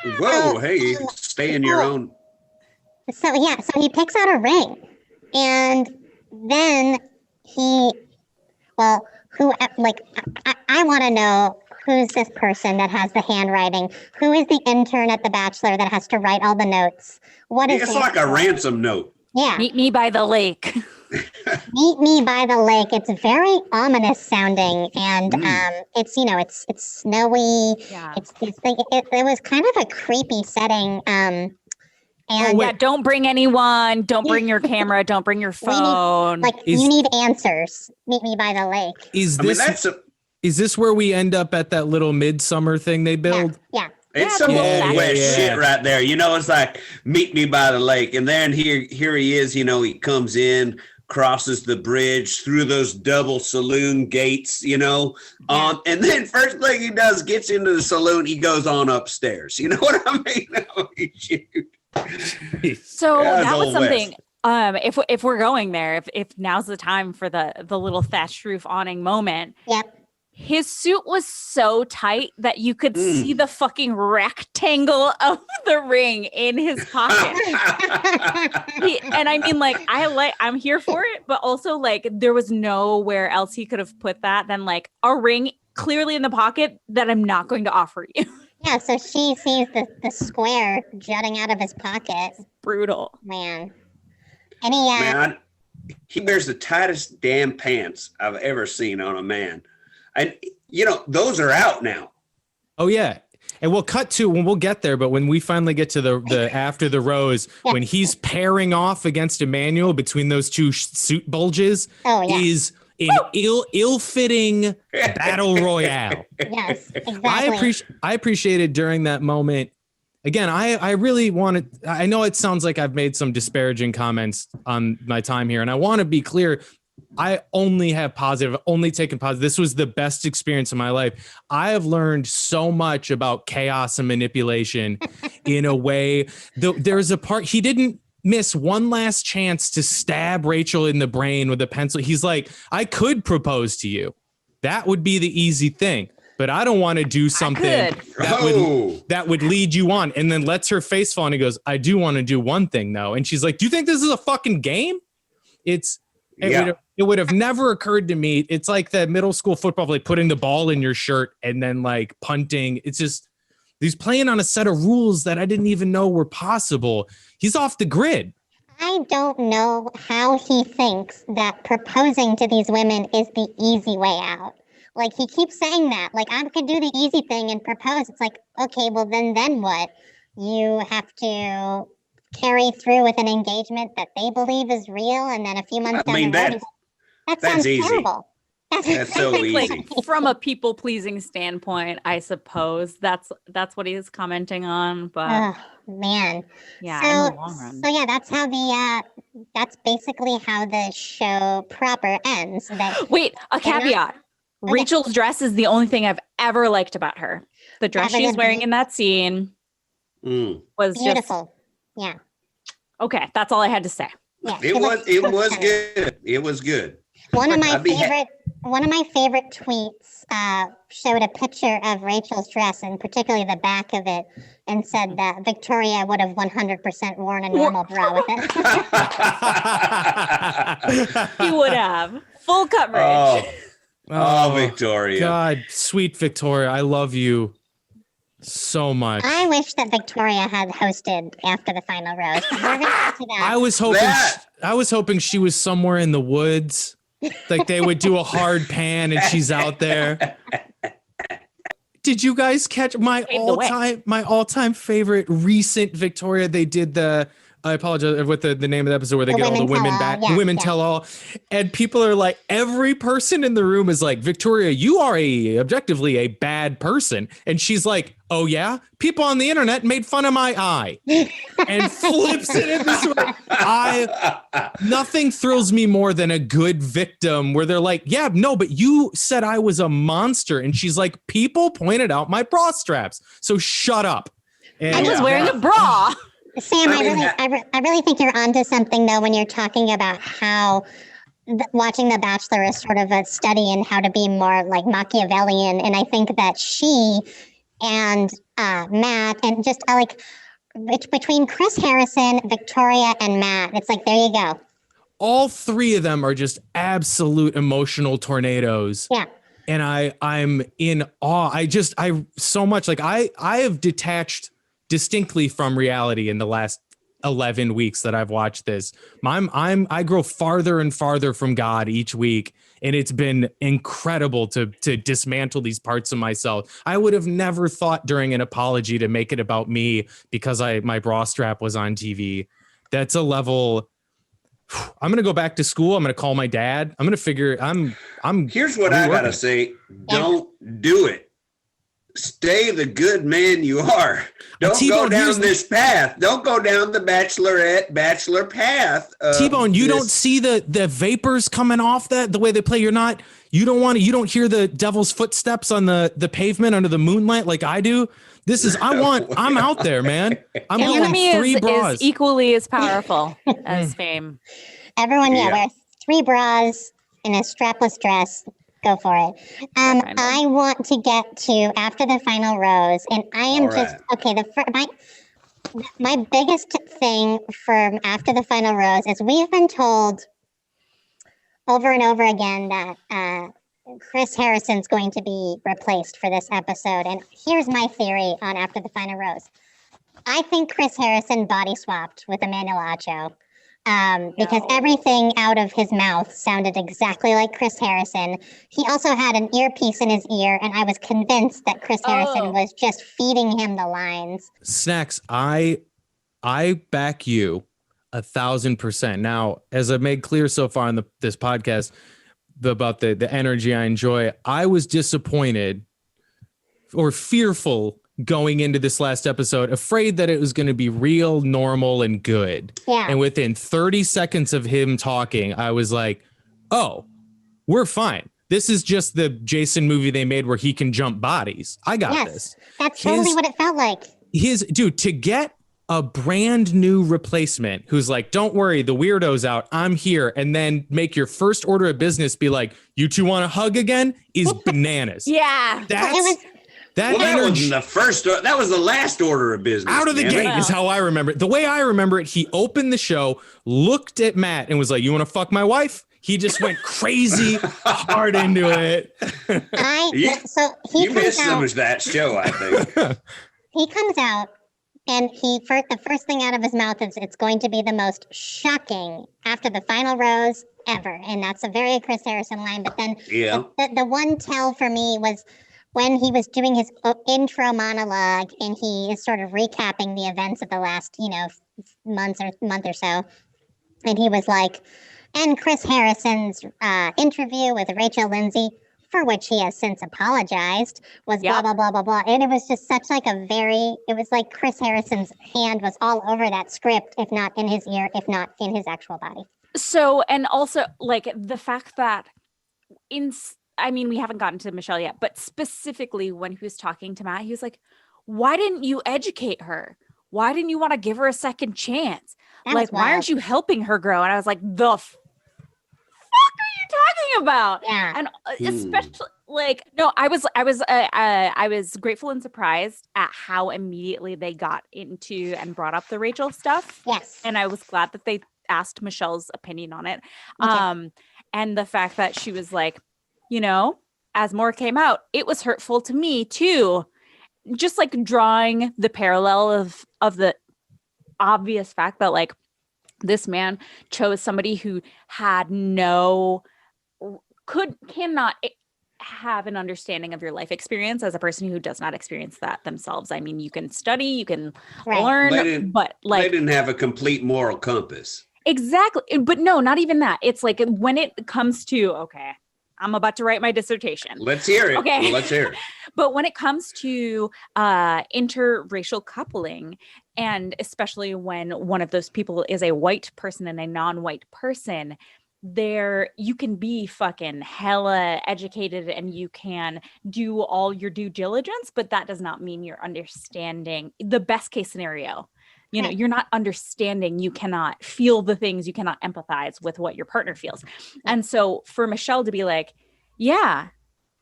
Whoa, hey, stay in your own. So he picks out a ring, and then I want to know who's this person that has the handwriting? Who is the intern at The Bachelor that has to write all the notes? What is it's like a ransom note. Yeah. Meet me by the lake. Meet me by the lake. It's very ominous sounding, and it's it's snowy. Yeah. It was kind of a creepy setting. Don't bring anyone. Don't bring your camera. Don't bring your phone. You need answers. Meet me by the lake. Is this where we end up at that little midsummer thing they build? Yeah. It's some old west shit right there. It's like Meet Me by the Lake. And then here he is, he comes in, crosses the bridge through those double saloon gates, and then first thing he does, gets into the saloon, he goes on upstairs. You know what I mean? So that was something. If we're going there, if now's the time for the little thatched roof awning moment. Yep. His suit was so tight that you could see the fucking rectangle of the ring in his pocket. I'm here for it, but also there was nowhere else he could have put that than a ring clearly in the pocket that I'm not going to offer you. Yeah, so she sees the square jutting out of his pocket. Brutal. Man. He wears the tightest damn pants I've ever seen on a man. And, those are out now. Oh, yeah. And we'll cut to when we'll get there. But when we finally get to the after the rose, when he's pairing off against Emmanuel between those two suit bulges, is an ill-fitting battle royale. Yes, exactly. I appreciated during that moment again, I really want to, I know it sounds like I've made some disparaging comments on my time here, and I want to be clear. I only have positive, only taken positive. This was the best experience of my life. I have learned so much about chaos and manipulation in a way. There's a part, he didn't miss one last chance to stab Rachel in the brain with a pencil. He's like, I could propose to you. That would be the easy thing. But I don't want to do something that would lead you on. And then lets her face fall and he goes, I do want to do one thing though. And she's like, do you think this is a fucking game? It would have never occurred to me. It's like the middle school football, like putting the ball in your shirt and then like punting. It's just, he's playing on a set of rules that I didn't even know were possible. He's off the grid. I don't know how he thinks that proposing to these women is the easy way out. Like, he keeps saying that, like, I could do the easy thing and propose. It's like, okay, well, then what? You have to carry through with an engagement that they believe is real, and then a few months down the road, that sounds easy. Terrible. That's so easy. Like, from a people-pleasing standpoint, I suppose that's what he's commenting on. But oh, man, yeah, so, in the long run. So yeah, that's basically how the show proper ends. Wait, a caveat. Okay. Rachel's dress is the only thing I've ever liked about her. The dress she's wearing in that scene was beautiful. Yeah. Okay, that's all I had to say. Yeah, it was good. It was good. One of my favorite tweets showed a picture of Rachel's dress, and particularly the back of it, and said that Victoria would have 100% worn a normal bra with it. He would have full coverage. Oh, Victoria. God, sweet Victoria. I love you so much. I wish that Victoria had hosted after the final rose. We're gonna get to that. I was hoping she was somewhere in the woods. Like they would do a hard pan and she's out there. Did you guys catch my all-time favorite recent Victoria? They did I apologize with the name of the episode where they get all the women back. Yeah, the women tell all. And people are like, every person in the room is like, Victoria, you are objectively a bad person. And she's like, oh yeah? People on the internet made fun of my eye. And flips it in this way. Nothing thrills me more than a good victim where they're like, yeah, no, but you said I was a monster. And she's like, people pointed out my bra straps. So shut up. And I was wearing a bra. Sam, I really think you're onto something though when you're talking about how watching The Bachelor is sort of a study in how to be more like Machiavellian, and I think that she and Matt and just like between Chris Harrison, Victoria, and Matt, it's like there you go. All three of them are just absolute emotional tornadoes. Yeah. And I'm in awe. I so much like I have detached distinctly from reality in the last 11 weeks that I've watched this. I grow farther and farther from God each week, and it's been incredible to dismantle these parts of myself. I would have never thought during an apology to make it about me because my bra strap was on TV. That's a level. I'm gonna go back to school. I'm gonna call my dad. I'm gonna figure. Here's what I gotta say. Don't do it. Stay the good man you are. Don't go down this path. Don't go down the bachelor path. T-Bone, you don't see the vapors coming off the way they play. You don't hear the devil's footsteps on the pavement under the moonlight like I do. I'm out there, man. I'm going 3 bras. Is equally as powerful as fame. Everyone, wears 3 bras in a strapless dress. Go for it. I want to get to after the final rose, and I am okay. My biggest thing for after the final rose is we've been told over and over again that Chris Harrison's going to be replaced for this episode, and here's my theory on after the final rose. I think Chris Harrison body swapped with Emmanuel Acho. Because everything out of his mouth sounded exactly like Chris Harrison. He also had an earpiece in his ear, and I was convinced that Chris Harrison was just feeding him the lines. Snax, I back you 1,000%. Now, as I've made clear so far in this podcast about the energy I enjoy, I was disappointed or fearful going into this last episode, afraid that it was going to be real, normal, and good. Yeah. And within 30 seconds of him talking, I was like, oh, we're fine. This is just the Jason movie they made where he can jump bodies. I got this. That's totally what it felt like. To get a brand new replacement who's like, don't worry, the weirdo's out, I'm here, and then make your first order of business be like, you two want to hug again, is bananas. Yeah. That wasn't the first. That was the last order of business. Out of the gate is how I remember it. The way I remember it, he opened the show, looked at Matt, and was like, you want to fuck my wife? He just went crazy hard into it. You missed some of that show, I think. He comes out, and the first thing out of his mouth is, it's going to be the most shocking after the final rose ever. And that's a very Chris Harrison line. But then the one tell for me was when he was doing his intro monologue, and he is sort of recapping the events of the last, month or so. And he was like, and Chris Harrison's interview with Rachel Lindsay, for which he has since apologized, was blah, blah, blah, blah, blah. And it was just such like it was like Chris Harrison's hand was all over that script, if not in his ear, if not in his actual body. So, and also like the fact that we haven't gotten to Michelle yet, but specifically when he was talking to Matt, he was like, why didn't you educate her? Why didn't you want to give her a second chance? Like, why aren't you helping her grow? And I was like, the fuck are you talking about? Yeah. And especially I was grateful and surprised at how immediately they got into and brought up the Rachel stuff. Yes. And I was glad that they asked Michelle's opinion on it. And the fact that she was like, as more came out, it was hurtful to me too. Just like drawing the parallel of the obvious fact that like this man chose somebody who had cannot have an understanding of your life experience as a person who does not experience that themselves. I mean, you can study, you can learn, but like they didn't have a complete moral compass. Exactly. But no, not even that. It's like when it comes to, okay, I'm about to write my dissertation. Let's hear it. Okay. Well, let's hear it. But when it comes to interracial coupling, and especially when one of those people is a white person and a non-white person, you can be fucking hella educated and you can do all your due diligence, but that does not mean you're understanding the best case scenario. You're not understanding, you cannot feel the things, you cannot empathize with what your partner feels. And so for Michelle to be like, yeah,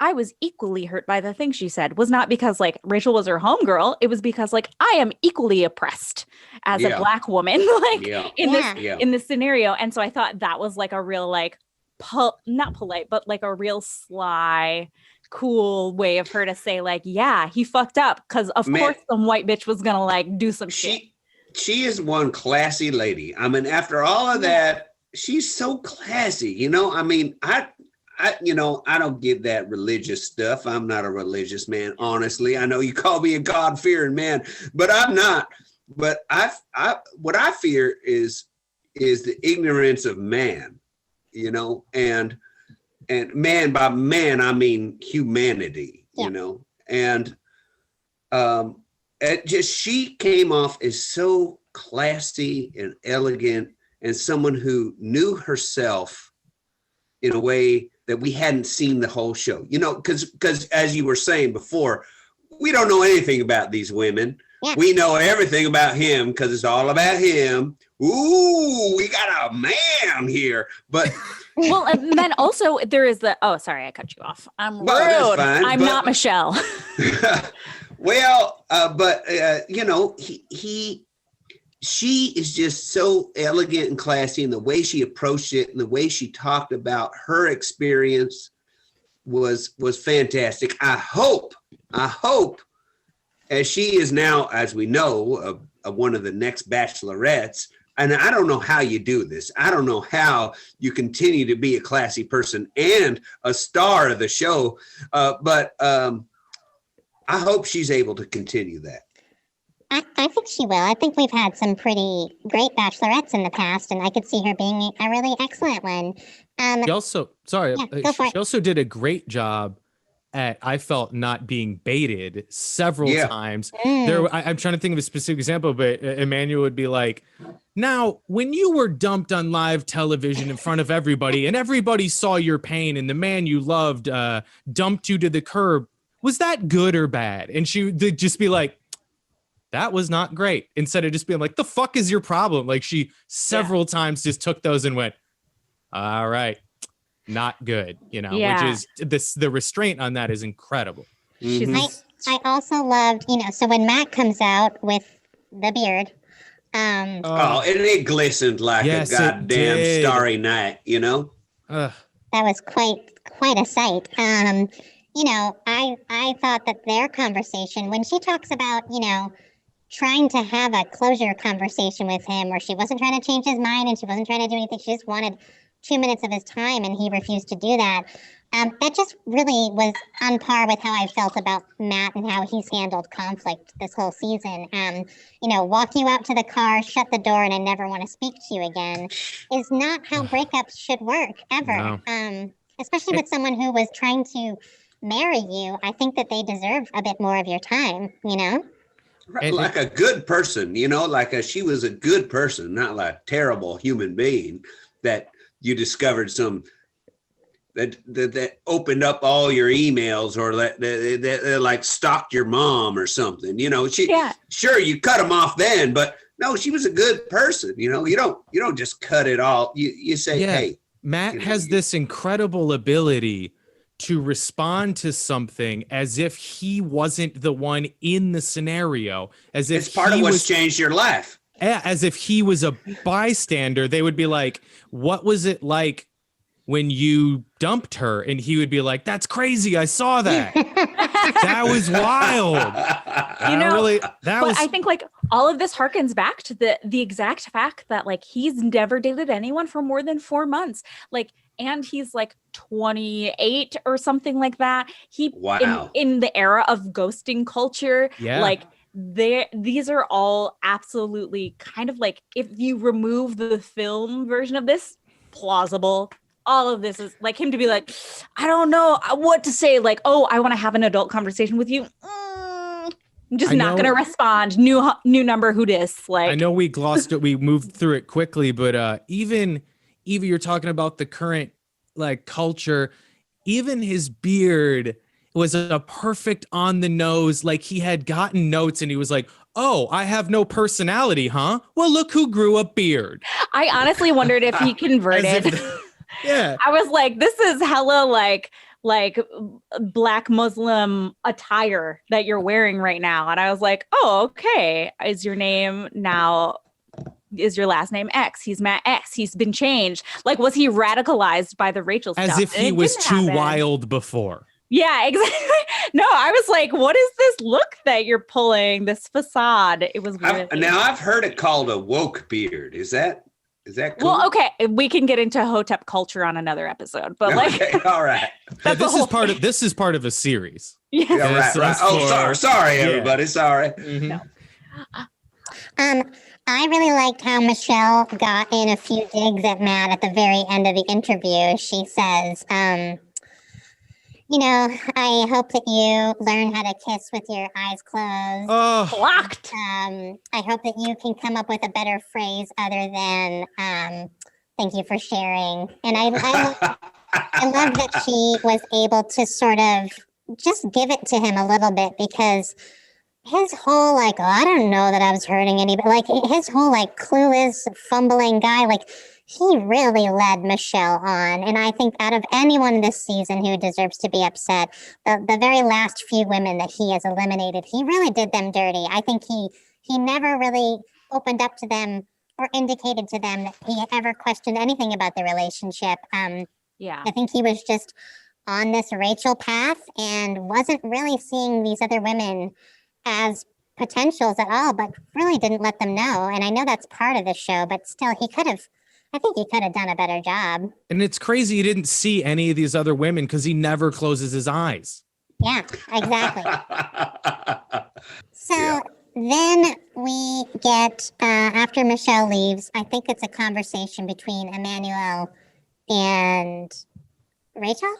I was equally hurt by the things she said, was not because like Rachel was her homegirl. It was because like I am equally oppressed as a Black woman, in this scenario. And so I thought that was like a real like not polite, but like a real sly, cool way of her to say like, yeah, he fucked up because of course some white bitch was gonna like do some shit. She is one classy lady. I mean, after all of that, she's so classy. I mean, I don't get that religious stuff. I'm not a religious man, honestly. I know you call me a God-fearing man, but I'm not. But what I fear is the ignorance of man, and man by man, I mean humanity, and she came off as so classy and elegant and someone who knew herself in a way that we hadn't seen the whole show, because as you were saying before, we don't know anything about these women. Yeah. We know everything about him because it's all about him. Ooh, we got a man here. But well, and then also there is sorry, I cut you off. I'm rude. I'm not Michelle. Well, she is just so elegant and classy, and the way she approached it and the way she talked about her experience was fantastic. I hope, as she is now, as we know, one of the next bachelorettes, and I don't know how you do this. I don't know how you continue to be a classy person and a star of the show, but I hope she's able to continue that. I think she will. I think we've had some pretty great bachelorettes in the past, and I could see her being a really excellent one. She also did a great job I felt not being baited several Yeah. times. I'm trying to think of a specific example, but Emmanuel would be like, now, when you were dumped on live television in front of everybody and everybody saw your pain and the man you loved dumped you to the curb, was that good or bad? And she would just be like, that was not great. Instead of just being like, the fuck is your problem? Like she several times just took those and went, all right, not good, you know, which is the restraint on that is incredible. I also loved, you know, so when Matt comes out with the beard, and it glistened like a goddamn starry night, you know? That was quite a sight. You know, I thought that their conversation, when she talks about, you know, trying to have a closure conversation with him where she wasn't trying to change his mind and she wasn't trying to do anything, she just wanted 2 minutes of his time and he refused to do that. That just really was on par with how I felt about Matt and how he's handled conflict this whole season. You know, walk you out to the car, shut the door, and I never want to speak to you again is not how breakups should work ever. No. Especially with someone who was trying to marry you. I think that they deserve a bit more of your time, you know? Like a good person, you know, she was a good person, not like a terrible human being that you discovered some that opened up all your emails or that like stalked your mom or something, you know. Sure, you cut them off then, but no, she was a good person, you know. You don't just cut it all. You say, hey, Matt has this incredible ability to respond to something as if he wasn't the one in the scenario, as if it's part of what's changed your life. As if he was a bystander. They would be like, what was it like when you dumped her? And he would be like, that's crazy. I saw that. That was wild. You know, I think like all of this harkens back to the exact fact that like he's never dated anyone for more than 4 months. Like, and he's like 28 or something like that. In the era of ghosting culture, like these are all absolutely kind of like, if you remove the film version of this, plausible. All of this is like him to be like, I don't know what to say. Like, oh, I want to have an adult conversation with you. I'm just not going to respond. New number, who dis? Like, I know we glossed it. We moved through it quickly, but even you're talking about the current like culture, even his beard was a perfect on the nose. Like he had gotten notes and he was like, oh, I have no personality, huh? Well, look who grew a beard. I honestly wondered if he converted. Yeah. I was like, this is hella like Black Muslim attire that you're wearing right now. And I was like, oh, okay. Is your last name X? He's Matt X. He's been changed. Like, was he radicalized by the Rachel stuff? As if he was too wild before. Yeah, exactly. No, I was like, what is this look that you're pulling? This facade. It was weird. Now I've heard it called a woke beard. Is that cool? Well, okay, we can get into Hotep culture on another episode, but like, okay, all right. This is part of a series. Yeah, right. Oh, sorry, everybody. Yeah. Sorry. Mm-hmm. No. I really liked how Michelle got in a few digs at Matt at the very end of the interview. She says, you know, I hope that you learn how to kiss with your eyes closed. Oh, blocked. I hope that you can come up with a better phrase other than thank you for sharing. And I love that she was able to sort of just give it to him a little bit, because his whole like, oh, I don't know that I was hurting anybody. Like his whole like clueless, fumbling guy, like he really led Michelle on. And I think out of anyone this season who deserves to be upset, the very last few women that he has eliminated, he really did them dirty. I think he never really opened up to them or indicated to them that he ever questioned anything about the relationship. Yeah, I think he was just on this Rachel path and wasn't really seeing these other women as potentials at all, but really didn't let them know. And I know that's part of the show, but still I think he could have done a better job. And it's crazy he didn't see any of these other women because he never closes his eyes. Yeah, exactly. So then we get, after Michelle leaves, I think it's a conversation between Emmanuel and Rachel?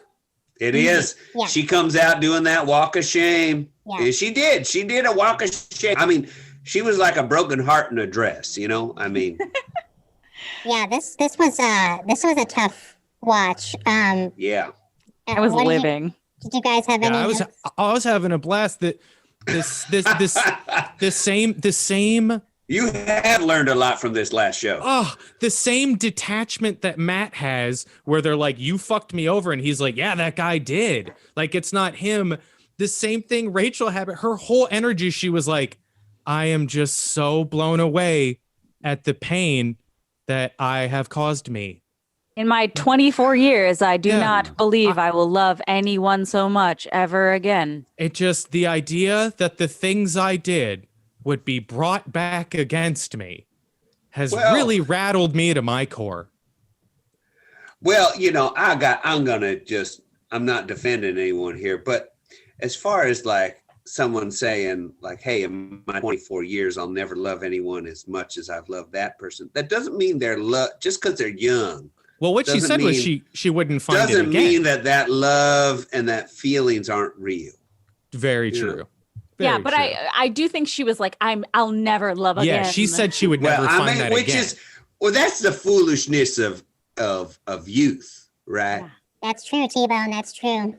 It is. Yeah. She comes out doing that walk of shame. Yeah. And she did. She did a walk of shame. I mean, she was like a broken heart in a dress, you know? I mean. Yeah, this was a tough watch. Yeah. I was living. Did you guys have any? I was having a blast. That the same. You have learned a lot from this last show. Oh, the same detachment that Matt has, where they're like, "You fucked me over," and he's like, "Yeah, that guy did." Like, it's not him. The same thing Rachel had. Her whole energy, she was like, "I am just so blown away at the pain that I have caused me." In my 24 years, I do not believe I will love anyone so much ever again. It just, the idea that the things I did would be brought back against me has really rattled me to my core. Well, you know, I'm not defending anyone here, but as far as like someone saying like, hey, in my 24 years, I'll never love anyone as much as I've loved that person. That doesn't mean they're just because they're young. Well, what she said was she wouldn't find it again. Doesn't mean that love and that feelings aren't real. Very true. Yeah, but I do think she was like, I'll never love again. Yeah, she said she would never find that again. That's the foolishness of youth, right? Yeah, that's true, T-Bone. That's true.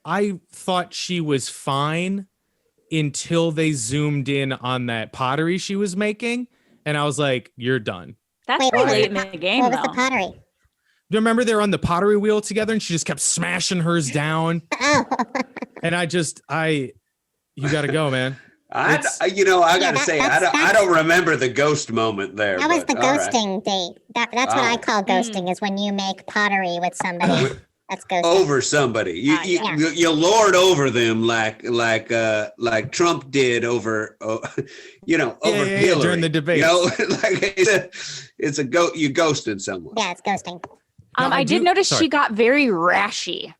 I thought she was fine until they zoomed in on that pottery she was making, and I was like, "You're done." That's late in the game. What was the pottery? Do you remember they were on the pottery wheel together, and she just kept smashing hers down? And you got to go, man. I got to say, I don't remember the ghost moment there. That was the ghosting date. That's what I call ghosting, is when you make pottery with somebody. That's ghosting. Over somebody. You lord over them like Trump did over Hillary. During the debate. You know, like you ghosted someone. Yeah, it's ghosting. I did notice she got very rashy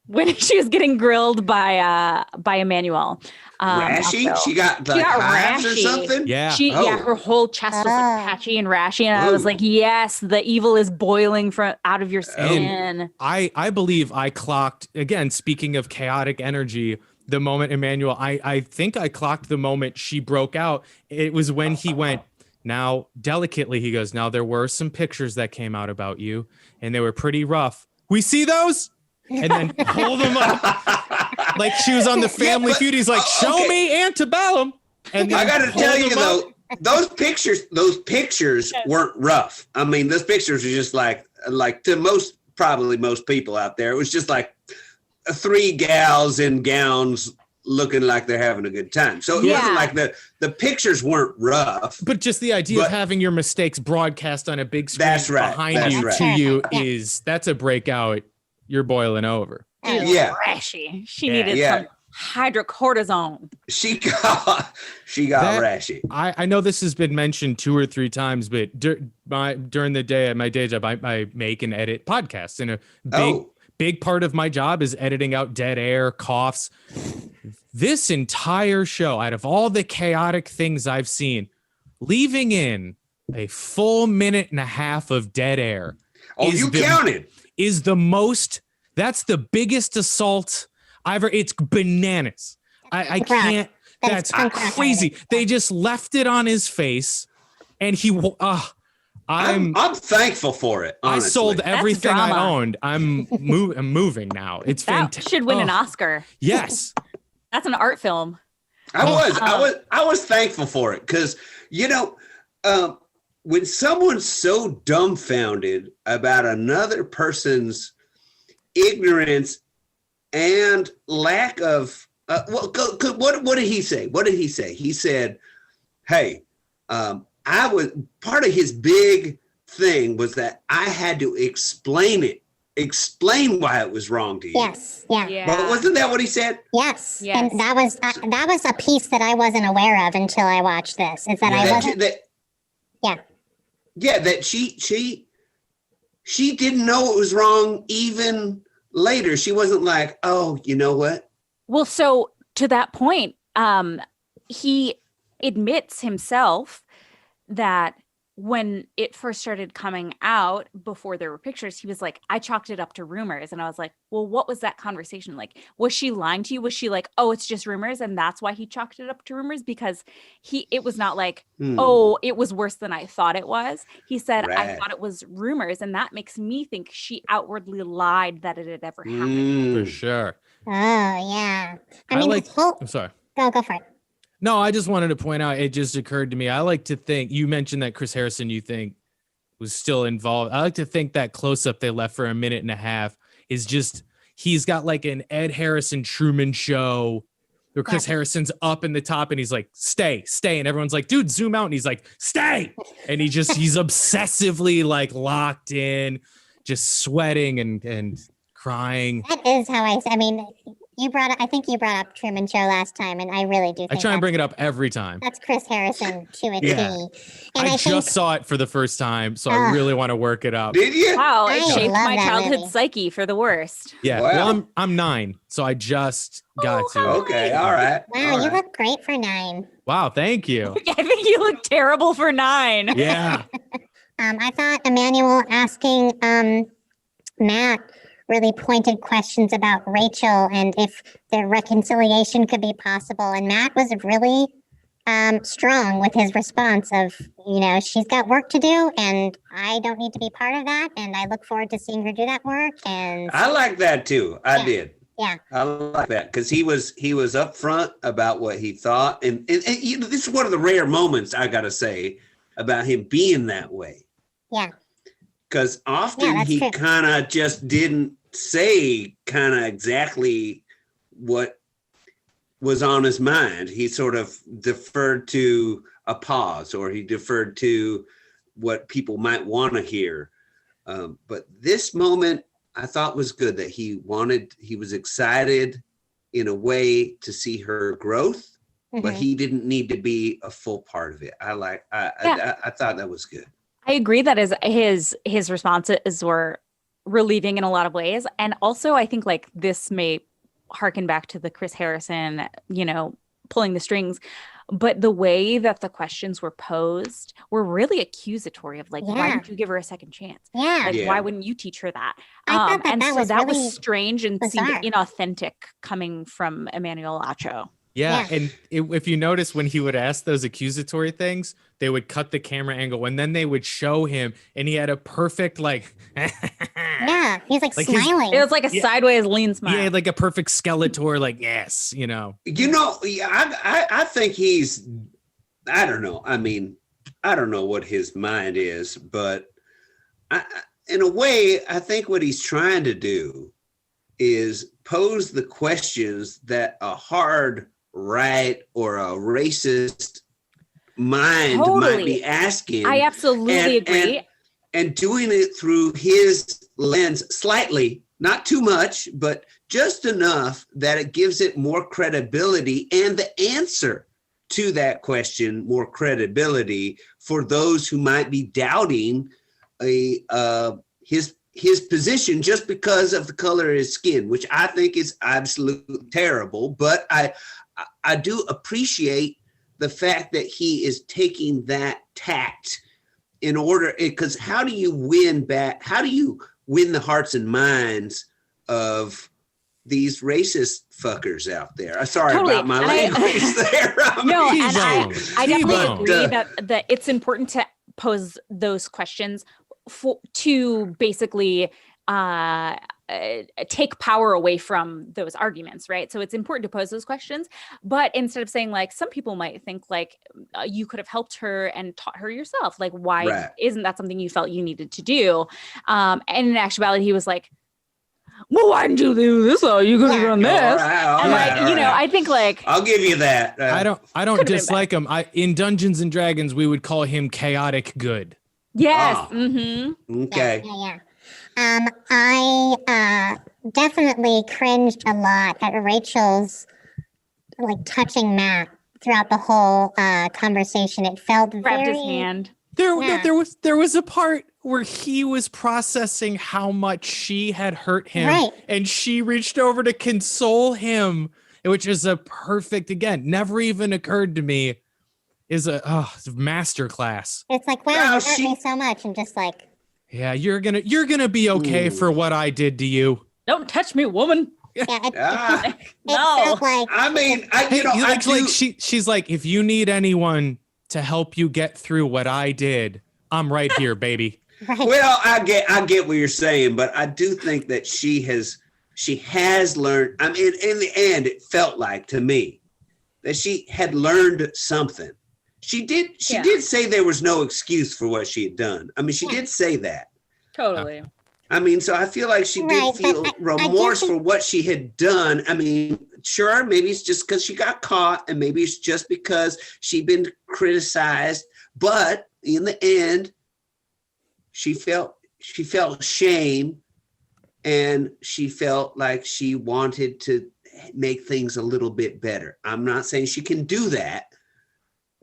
when she was getting grilled by Emmanuel. Rashy? She got hives or something? Yeah. Her whole chest was like patchy and rashy, and I was like, yes, the evil is boiling out of your skin. And I believe I clocked, again, speaking of chaotic energy, the moment Emmanuel, I think I clocked the moment she broke out. It was when he went, now delicately, he goes, now there were some pictures that came out about you, and they were pretty rough. We see those? And then hold them up. Like she was on the Family Feud. He's like, show me antebellum. And I got to tell you though, those pictures weren't rough. I mean, those pictures are just like to probably most people out there. It was just like 3 gals in gowns looking like they're having a good time. So it wasn't like the pictures weren't rough. But just the idea of having your mistakes broadcast on a big screen behind you is that's a breakout. You're boiling over. Rashy. She needed some hydrocortisone. She got rashy. I know this has been mentioned 2 or 3 times, but during the day at my day job, I make and edit podcasts, and a big part of my job is editing out dead air, coughs. This entire show, out of all the chaotic things I've seen, leaving in a full 1.5 minutes of dead air. Oh, you counted. Is the most, that's the biggest assault it's bananas. I can't, that's crazy. They just left it on his face, and I'm thankful for it. Honestly. I sold everything I owned. I'm moving now. It's fantastic. Should win an Oscar. Yes. That's an art film. I was thankful for it because, when someone's so dumbfounded about another person's ignorance and lack of what did he say? What did he say? He said, "Hey, I was part of his big thing was that I had to explain why it was wrong to you." Yes, yeah. But wasn't that what he said? Yes. And that was a piece that I wasn't aware of until I watched this. Is that I wasn't. Yeah, that she didn't know it was wrong even later. She wasn't like, oh, you know what? Well, so to that point, he admits himself that when it first started coming out, before there were pictures, he was like, I chalked it up to rumors. And I was like, well, what was that conversation like? Was she lying to you? Was she like, oh, it's just rumors, and that's why he chalked it up to rumors? Because it was not like, oh, it was worse than I thought it was. He said, I Right. thought it was rumors, and that makes me think she outwardly lied that it had ever happened. For sure. Oh yeah. I mean, like, this whole I'm sorry. go for it. No, I just wanted to point out, it just occurred to me. I like to think, you mentioned that Chris Harrison, you think, was still involved. I like to think that close up they left for a minute and a half is just, he's got like an Ed Harrison Truman Show where Chris Harrison's up in the top and he's like, stay. And everyone's like, dude, zoom out. And he's like, stay. And he's obsessively like locked in, just sweating and crying. That is how I mean, I think you brought up Truman Show last time, and I really do think I try and bring it up every time. that's Chris Harrison to a T. Yeah. And I think, just saw it for the first time, so I really want to work it up. Did you? Wow, it I shaped love my that childhood movie. psyche for the worst. Yeah, Wow. well, I'm 9, so I just got to. Okay, all right. wow, all you right. look great for 9. Wow, thank you. I think you look terrible for 9. Yeah, I thought Emmanuel asking Matt really pointed questions about Rachel and if the reconciliation could be possible. And Matt was really strong with his response of, she's got work to do and I don't need to be part of that. And I look forward to seeing her do that work. And I like that too. I Yeah. did. Yeah. I like that because he was upfront about what he thought, and this is one of the rare moments I got to say about him being that way. Yeah. Because often Yeah, that's he true. kind of just didn't say kind of exactly what was on his mind. He sort of deferred to a pause, or he deferred to what people might want to hear. But this moment I thought was good, that he was excited in a way to see her growth, but Mhm. he didn't need to be a full part of it. I thought that was good. I agree that his responses were relieving in a lot of ways. And also I think like this may harken back to the Chris Harrison, pulling the strings, but the way that the questions were posed were really accusatory of like, why Yeah. didn't you give her a second chance? Yeah. Like, Yeah. why wouldn't you teach her that? I thought And that so was that really was strange and bizarre. seemed inauthentic coming from Emmanuel Acho. yeah. Yeah. And if you notice, when he would ask those accusatory things, they would cut the camera angle and then they would show him, and he had a perfect like, Yeah. He's like Like his- smiling. It was like a Yeah. sideways lean smile. he had like a perfect Skeletor, like yes, I think he's, I don't know. I mean, I don't know what his mind is, but in a way, I think what he's trying to do is pose the questions that a hard right or a racist mind might be asking. I absolutely agree. And doing it through his lens slightly, not too much, but just enough that it gives it more credibility, and the answer to that question more credibility for those who might be doubting his position just because of the color of his skin, which I think is absolutely terrible. But I do appreciate the fact that he is taking that tact in order, because how do you win the hearts and minds of these racist fuckers out there? Sorry Totally. about my And language there. No, T-bone. and I definitely T-bone. agree that it's important to pose those questions to basically take power away from those arguments, right? So it's important to pose those questions, but instead of saying like, some people might think like you could have helped her and taught her yourself. Like, why Right. isn't that something you felt you needed to do? And in actuality, he was like, well, why didn't you do this? Oh, you could have done this. All right, And like, all right. I think like, I'll give you that. I don't Could've been dislike him. In Dungeons and Dragons, we would call him chaotic good. yes. Ah. Mm-hmm. Okay. Yeah. I definitely cringed a lot at Rachel's like touching Matt throughout the whole conversation. It felt Grabbed very his hand. Yeah. There was a part where he was processing how much she had hurt him, Right. and she reached over to console him, which is a perfect, again, never even occurred to me is a master class. It's like, wow, No, you hurt me so much, and just like, Yeah, you're gonna be okay for what I did to you. Don't touch me, woman. yeah, Ah, it No. felt like, I mean, Hey, I do. she's like, if you need anyone to help you get through what I did, I'm right here, baby. right. Well, I get what you're saying, but I do think that she has learned. I mean, in the end, it felt like to me that she had learned something. She did say there was no excuse for what she had done. I mean, she did say that. Totally. I mean, so I feel like she Right, did feel but I remorse do for think- what she had done. I mean, sure, maybe it's just because she got caught, and maybe it's just because she'd been criticized. But in the end, she felt shame, and she felt like she wanted to make things a little bit better. I'm not saying she can do that,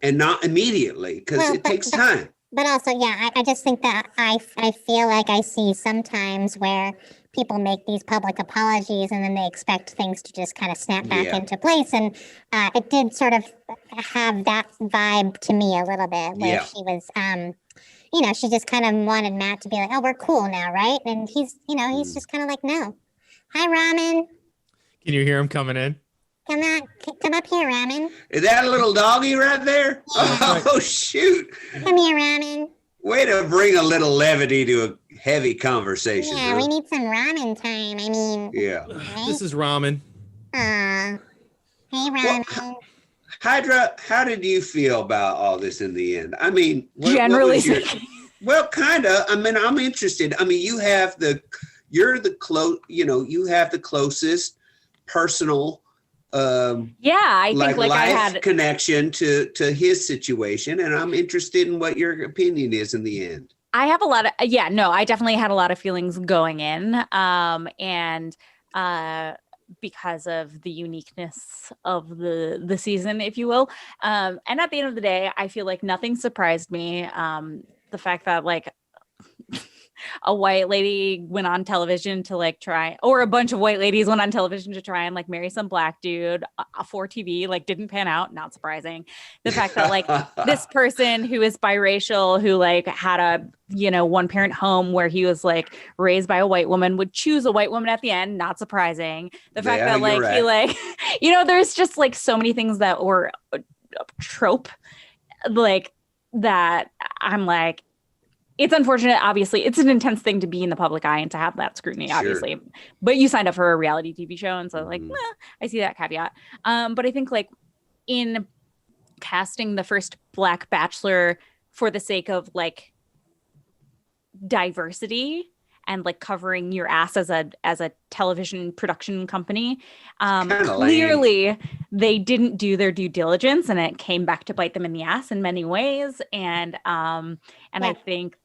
and not immediately, because Well, it takes time. But also, yeah, I just think that I feel like I see sometimes where people make these public apologies and then they expect things to just kind of snap back Yeah. into place. And it did sort of have that vibe to me a little bit where Yeah. she was, she just kind of wanted Matt to be like, oh, we're cool now, right? And he's just kind of like, no. Hi, Ramen. Can you hear him coming in? Come up here, Ramen. Is that a little doggy right there? Yeah. Oh, shoot. Come here, Ramen. Way to bring a little levity to a heavy conversation. Yeah, huh? we need some ramen time. I mean, Yeah. This is ramen. hey, Ramen. Hydra, how did you feel about all this in the end? I mean, Generally was your, speaking. well, kind of. I mean, I'm interested. I mean, you have the closest personal, Yeah, I think like I life had connection to his situation, and I'm interested in what your opinion is in the end. I have a lot of I definitely had a lot of feelings going in. And because of the uniqueness of the season, if you will. And at the end of the day, I feel like nothing surprised me. The fact that like a white lady went on television to like try, or a bunch of white ladies went on television to try and like marry some black dude for TV, like didn't pan out. Not surprising. The fact that like this person who is biracial, who like had a, one parent home where he was like raised by a white woman, would choose a white woman at the end. Not surprising. The fact Yeah, that like you're he right. like, there's just like so many things that were a trope, like that. I'm like, it's unfortunate. Obviously, it's an intense thing to be in the public eye and to have that scrutiny, Sure. obviously. But you signed up for a reality TV show. And so like, Mhm. I see that caveat. But I think like in casting the first Black Bachelor for the sake of like diversity and like covering your ass as a television production company, kinda lame. clearly they didn't do their due diligence, and it came back to bite them in the ass in many ways. And I think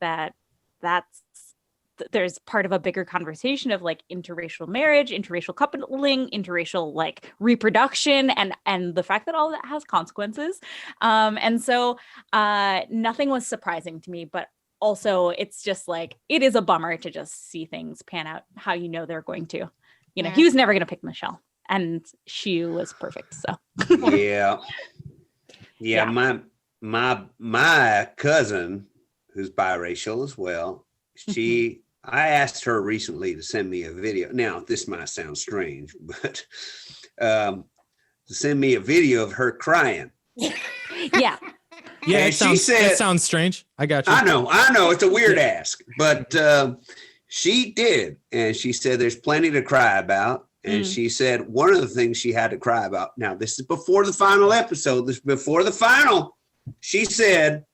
there's part of a bigger conversation of like interracial marriage, interracial coupling, interracial like reproduction, and the fact that all that has consequences. And so nothing was surprising to me, but also it's just like, it is a bummer to just see things pan out how they're going to. Yeah. He was never going to pick Michelle, and she was perfect. So Yeah. Yeah. My cousin, who's biracial as well, I asked her recently to send me a video. Now, this might sound strange, but to send me a video of her crying. yeah. Yeah, And it she said- sounds strange. I got you. I know, it's a weird ask, but she did. And she said there's plenty to cry about. And she said one of the things she had to cry about, now this is before the final episode, this is before the final, she said,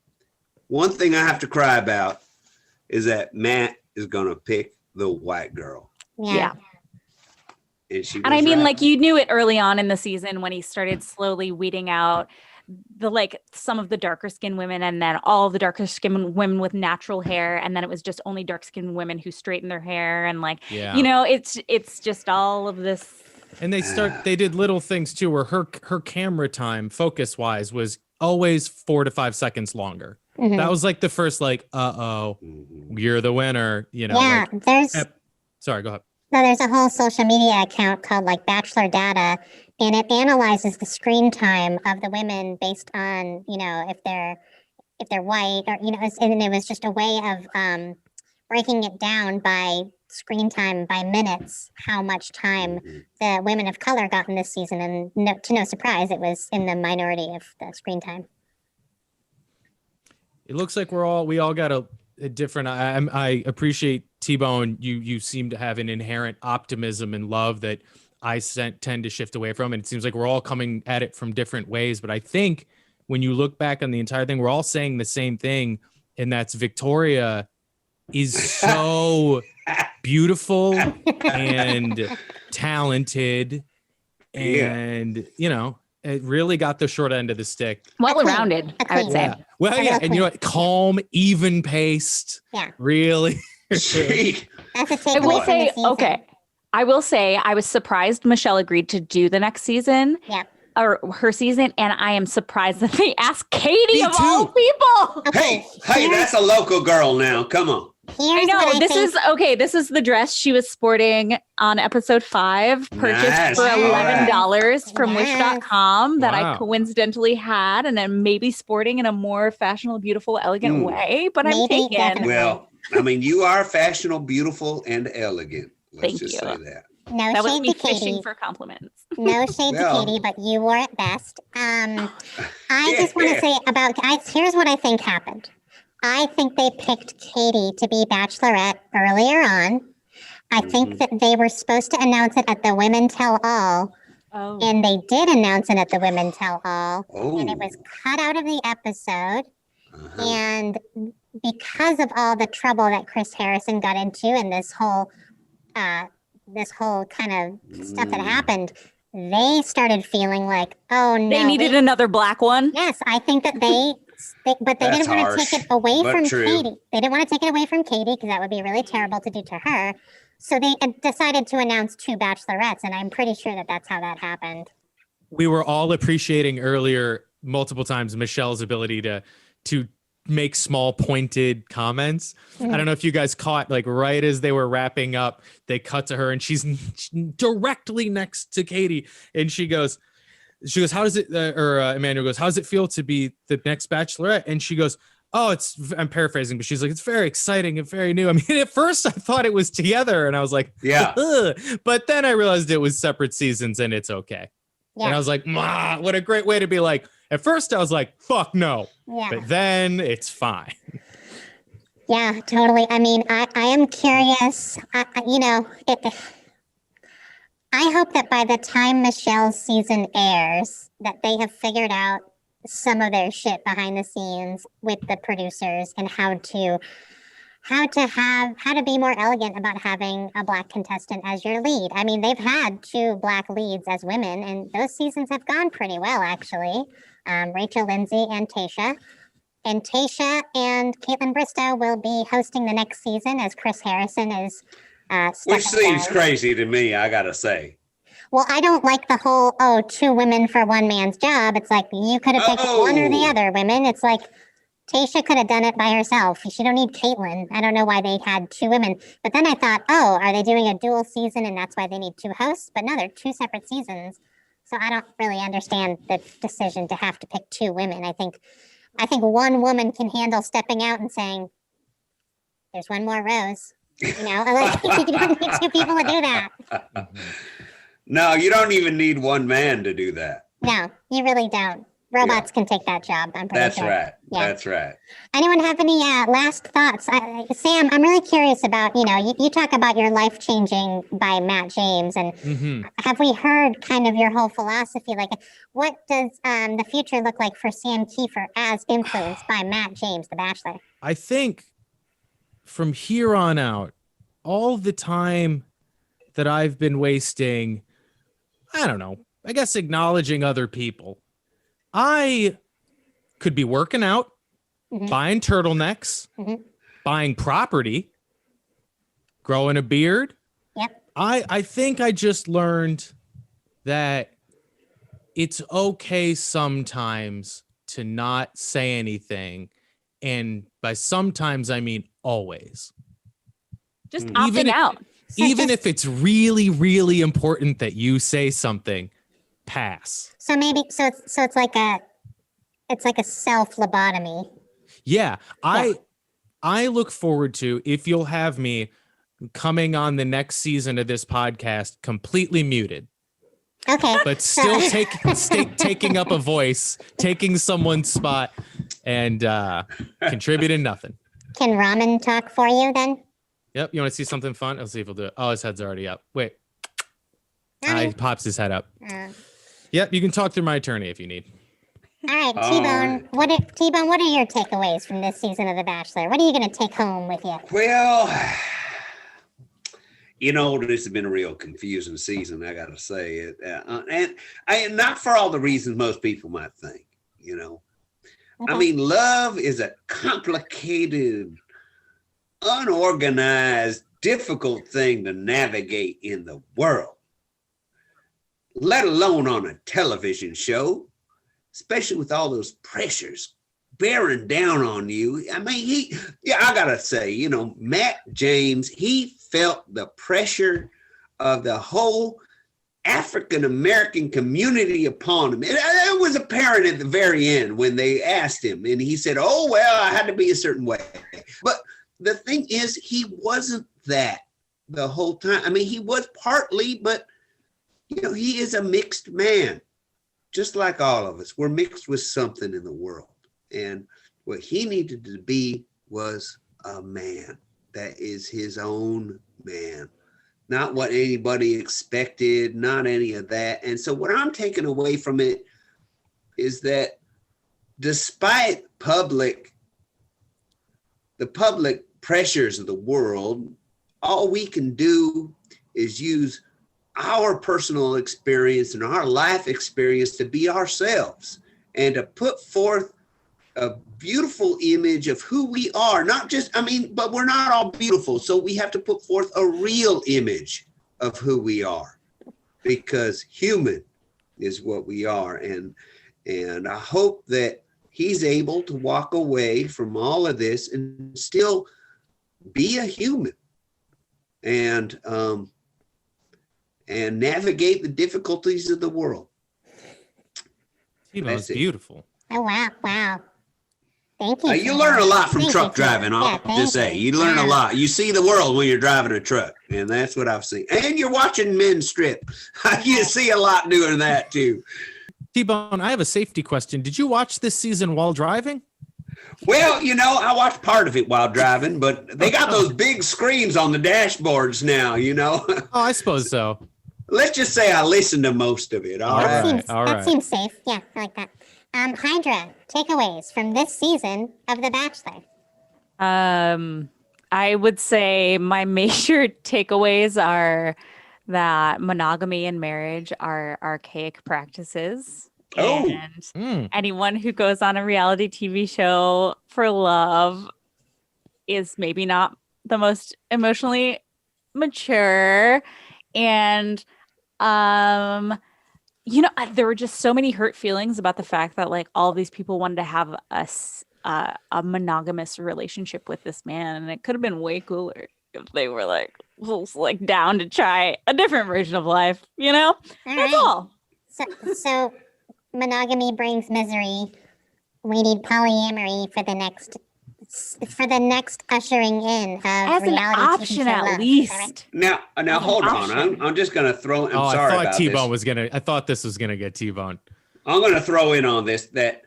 one thing I have to cry about is that Matt is going to pick the white girl. Yeah. And she And I was mean, right. like, you knew it early on in the season when he started slowly weeding out some of the darker skinned women, and then all of the darker skinned women with natural hair. And then it was just only dark skinned women who straightened their hair. And like, Yeah. it's just all of this. And they did little things too, where her camera time, focus wise, was always 4 to 5 seconds longer. Mhm. That was like the first like, Mhm. you're the winner. Yeah, Sorry, go ahead. there's a whole social media account called like Bachelor Data, and it analyzes the screen time of the women based on, if they're white or, and it was just a way of breaking it down by screen time by minutes, how much time the women of color got in this season. And to no surprise, it was in the minority of the screen time. It looks like we all got a different. I appreciate T-Bone. You seem to have an inherent optimism and love that I tend to shift away from, and it seems like we're all coming at it from different ways. But I think when you look back on the entire thing, we're all saying the same thing, and that's Victoria is so beautiful and talented, and it really got the short end of the stick. Well-rounded, I would say. Yeah. Well, yeah, and calm, even paced. Yeah. Really. That's a takeaway I will from say, the season. okay. I will say I was surprised Michelle agreed to do the next season. Yeah. Or her season, and I am surprised that they asked Katie Me of too. all people. Okay, Hey, that's a local girl now. Come on. I know this is the dress she was sporting on episode 5, purchased Nice. for All $11 from Yes. wish.com that Wow. I coincidentally had, and then maybe sporting in a more fashionable, beautiful, elegant way. But I'm Maybe, taken. definitely. Well, I mean, you are fashionable, beautiful, and elegant. Let's Thank just you. say that. No That was shade me to Katie. fishing for compliments. No shade Well. to Katie, but you wore it best. I just want to say here's what I think happened. I think they picked Katie to be Bachelorette earlier on. I think that they were supposed to announce it at the Women Tell All, Oh. and they did announce it at the Women Tell All, and it Oh. was cut out of the episode. Uh-huh. And because of all the trouble that Chris Harrison got into and this whole kind of stuff that happened, they started feeling like, oh no, They needed another black one. yes, I think that but they That's didn't want to harsh, take it away but from true. Katie. They didn't want to take it away from Katie because that would be really terrible to do to her. So they decided to announce 2 bachelorettes, and I'm pretty sure that that's how that happened. We were all appreciating earlier multiple times Michelle's ability to make small pointed comments. I don't know if you guys caught, like right as they were wrapping up, they cut to her and she's directly next to Katie, and she goes, how does it, Emmanuel goes, how does it feel to be the next Bachelorette? And she goes, oh, I'm paraphrasing, but she's like, it's very exciting and very new. I mean, at first I thought it was together, and I was like, Yeah. ugh. But then I realized it was separate seasons and it's okay. Yeah. And I was like, what a great way to be like, at first I was like, fuck no. Yeah. But then it's fine. Yeah, totally. I mean, I am curious. I hope that by the time Michelle's season airs, that they have figured out some of their shit behind the scenes with the producers and how to be more elegant about having a black contestant as your lead. I mean, they've had 2 black leads as women, and those seasons have gone pretty well, actually. Rachel Lindsay and Tayshia. And Tayshia and Caitlin Bristow will be hosting the next season as Chris Harrison is Which stepping seems down. crazy to me, I gotta say. Well, I don't like the whole, 2 women for one man's job. It's like you could have picked one or the Oh. other women. It's like Tayshia could have done it by herself. She don't need Caitlin. I don't know why they had 2 women. But then I thought, are they doing a dual season and that's why they need 2 hosts? But no, they're 2 separate seasons. So I don't really understand the decision to have to pick 2 women. I think one woman can handle stepping out and saying, there's one more rose. You don't need 2 people to do that. No, you don't even need one man to do that. No, you really don't. Robots can take that job. I'm pretty That's sure. right. Yeah. That's right. Anyone have any last thoughts? Sam, I'm really curious about, you talk about your life changing by Matt James, and have we heard kind of your whole philosophy? Like, what does the future look like for Sam Kieffer as influenced by Matt James, The Bachelor? I think from here on out, all the time that I've been wasting, I don't know, I guess acknowledging other people, I could be working out, buying turtlenecks, buying property, growing a beard. Yep. I think I just learned that it's okay sometimes to not say anything. And by sometimes, I mean always. Just Even opting out. Even if it's really, really important that you say something, pass. So maybe it's like a self lobotomy. Yeah, I look forward to, if you'll have me, coming on the next season of this podcast completely muted, Okay. but still taking up a voice, taking someone's spot, and contributing nothing. Can Ramen talk for you then? Yep. You want to see something fun? Let's see if he'll do it. Oh, his head's already up. Wait. Ramen. He pops his head up. Uh, Yep. You can talk through my attorney if you need. all right, T-Bone. What are your takeaways from this season of The Bachelor? What are you going to take home with you? Well, this has been a real confusing season, I got to say it. And not for all the reasons most people might think, Okay. I mean, love is a complicated, unorganized, difficult thing to navigate in the world, let alone on a television show, especially with all those pressures bearing down on you. I mean, I gotta say, Matt James, he felt the pressure of the whole African-American community upon him. It was apparent at the very end when they asked him, and he said, oh, well, I had to be a certain way. But the thing is, he wasn't that the whole time. I mean, he was partly, but, he is a mixed man, just like all of us. We're mixed with something in the world. And what he needed to be was a man that is his own man, not what anybody expected, not any of that. And so what I'm taking away from it is that despite the public pressures of the world, all we can do is use our personal experience and our life experience to be ourselves and to put forth a beautiful image of who we are. But we're not all beautiful. So we have to put forth a real image of who we are, because human is what we are. And I hope that he's able to walk away from all of this and still be a human and navigate the difficulties of the world. T-Bone's beautiful. Oh, wow. Thank you. You learn a lot from Thank truck you, sir. driving. I'll Yeah, just say, you learn a lot. You see the world when you're driving a truck, and that's what I've seen. And you're watching men strip. You see a lot doing that too. T-Bone, I have a safety question. Did you watch this season while driving? Well, I watched part of it while driving, but they got those big screens on the dashboards now, Oh, I suppose so. Let's just say I listened to most of it. All right. That seems safe. Yeah, I like that. Hydra, takeaways from this season of The Bachelor. I would say my major takeaways are that monogamy and marriage are archaic practices. Oh. And anyone who goes on a reality TV show for love is maybe not the most emotionally mature. And there were just so many hurt feelings about the fact that like all these people wanted to have a monogamous relationship with this man, and it could have been way cooler if they were like down to try a different version of life. That's right. all. So monogamy brings misery. We need polyamory for the next ushering in of As an reality option TV show at love. least. Now hold on. I'm just going to throw. I'm sorry I thought about T-Bone this. I thought this was gonna get T-Bone. I'm going to throw in on this that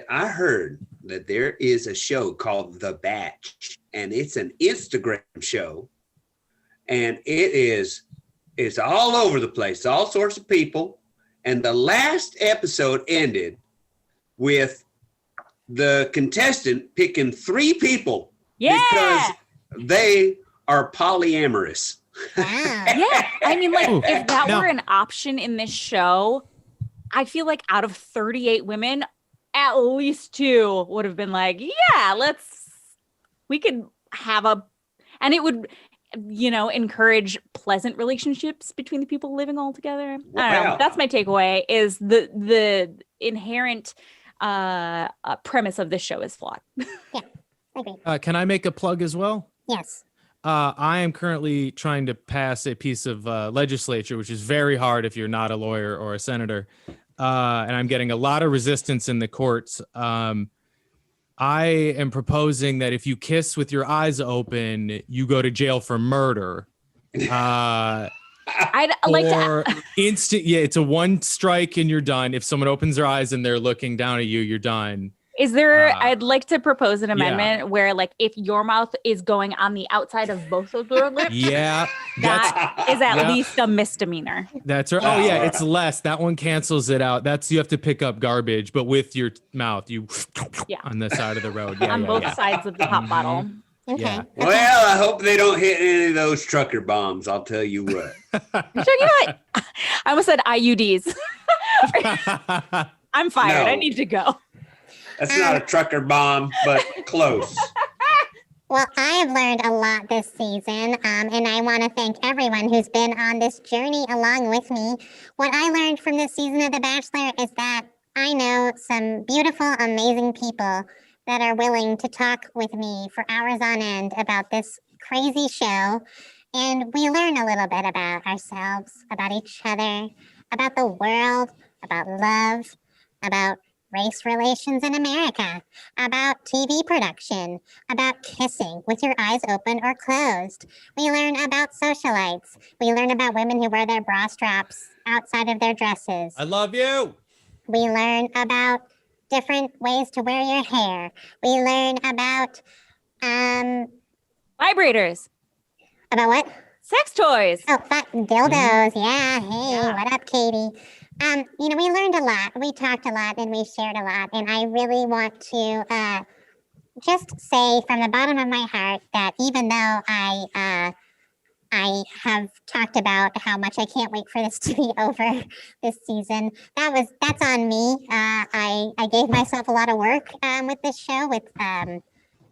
I heard that there is a show called The Batch, and it's an Instagram show, and it's all over the place, all sorts of people. And the last episode ended with the contestant picking 3 people because they are polyamorous. Wow. Yeah. I mean, if that Now- were an option in this show, I feel like out of 38 women, at least 2 would have been like, yeah, we could have and it would, encourage pleasant relationships between the people living all together. I don't know. Wow. That's my takeaway is the inherent premise of this show is flawed. Agree. Can I make a plug as well? Yes. I am currently trying to pass a piece of legislature, which is very hard if you're not a lawyer or a senator. And I'm getting a lot of resistance in the courts. I am proposing that if you kiss with your eyes open, you go to jail for murder. I'd like Or instant, yeah, it's a one strike and you're done. If someone opens their eyes and they're looking down at you, you're done. Is there, I'd like to propose an amendment where, like, if your mouth is going on the outside of both of your lips, that is at least a misdemeanor. That's right. Oh, yeah, it's less. That one cancels it out. That's, you have to pick up garbage, but with your mouth, you on the side of the road. Yeah, on both sides of the pop bottle. Okay. Yeah. Well, I hope they don't hit any of those trucker bombs. I'll tell you what. I almost said IUDs. I'm fired. No. I need to go. That's not a trucker bomb, but close. Well, I have learned a lot this season, and I want to thank everyone who's been on this journey along with me. What I learned from this season of The Bachelor is that I know some beautiful, amazing people that are willing to talk with me for hours on end about this crazy show. And we learn a little bit about ourselves, about each other, about the world, about love, about race relations in America, about TV production, about kissing with your eyes open or closed. We learn about socialites. We learn about women who wear their bra straps outside of their dresses. I love you. We learn about different ways to wear your hair. We learn about Vibrators. about what? Sex toys. Oh, dildos. Yeah. Hey, what up, Katie? We learned a lot. We talked a lot and we shared a lot. And I really want to just say from the bottom of my heart that even though I have talked about how much I can't wait for this to be over this season, that's on me. I gave myself a lot of work with this show with a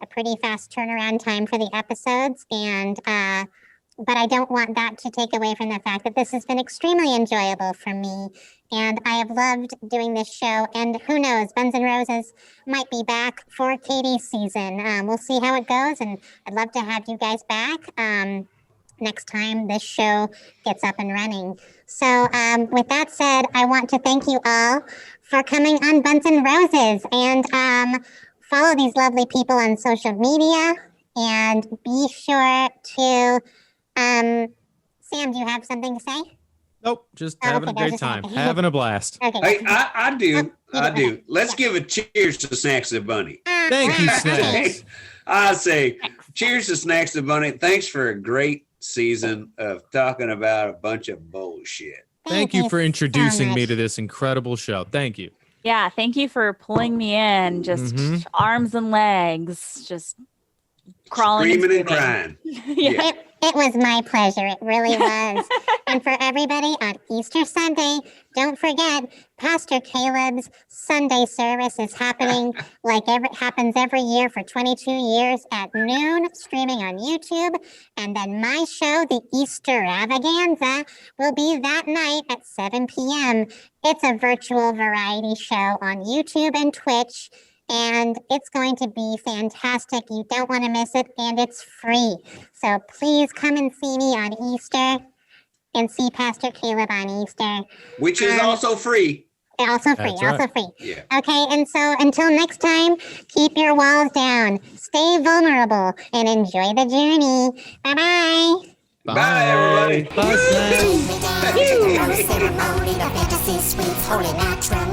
pretty fast turnaround time for the episodes. And but I don't want that to take away from the fact that this has been extremely enjoyable for me. And I have loved doing this show. And who knows, Buns and Roses might be back for Katie's season. We'll see how it goes. And I'd love to have you guys back next time this show gets up and running. So with that said, I want to thank you all for coming on Buns and Roses. And follow these lovely people on social media. And be sure to... Sam, do you have something to say? Nope, just having a great time. Having a blast. Okay. Hey, I do. Let's give a cheers to Snax the Bunny. Thank you, Snax. I say cheers to Snax the Bunny. Thanks for a great season of talking about a bunch of bullshit. Thank you for introducing me to this incredible show. Thank you. Yeah, thank you for pulling me in. Just arms and legs, just crawling, screaming and crying. Yeah. It was my pleasure. It really was. And for everybody on Easter Sunday, don't forget, Pastor Caleb's Sunday service is happening happens every year for 22 years at noon, streaming on YouTube. And then my show, The Easteravaganza, will be that night at 7 p.m. It's a virtual variety show on YouTube and Twitch. And it's going to be fantastic. You don't want to miss it, and it's free. So please come and see me on Easter and see Pastor Caleb on Easter. Which is also free. Also free, That's free. Yeah. Okay, and so until next time, keep your walls down, stay vulnerable, and enjoy the journey. Bye-bye. Bye, everybody. Bye, Snax. Ceremony, the fantasy suites, holy natural.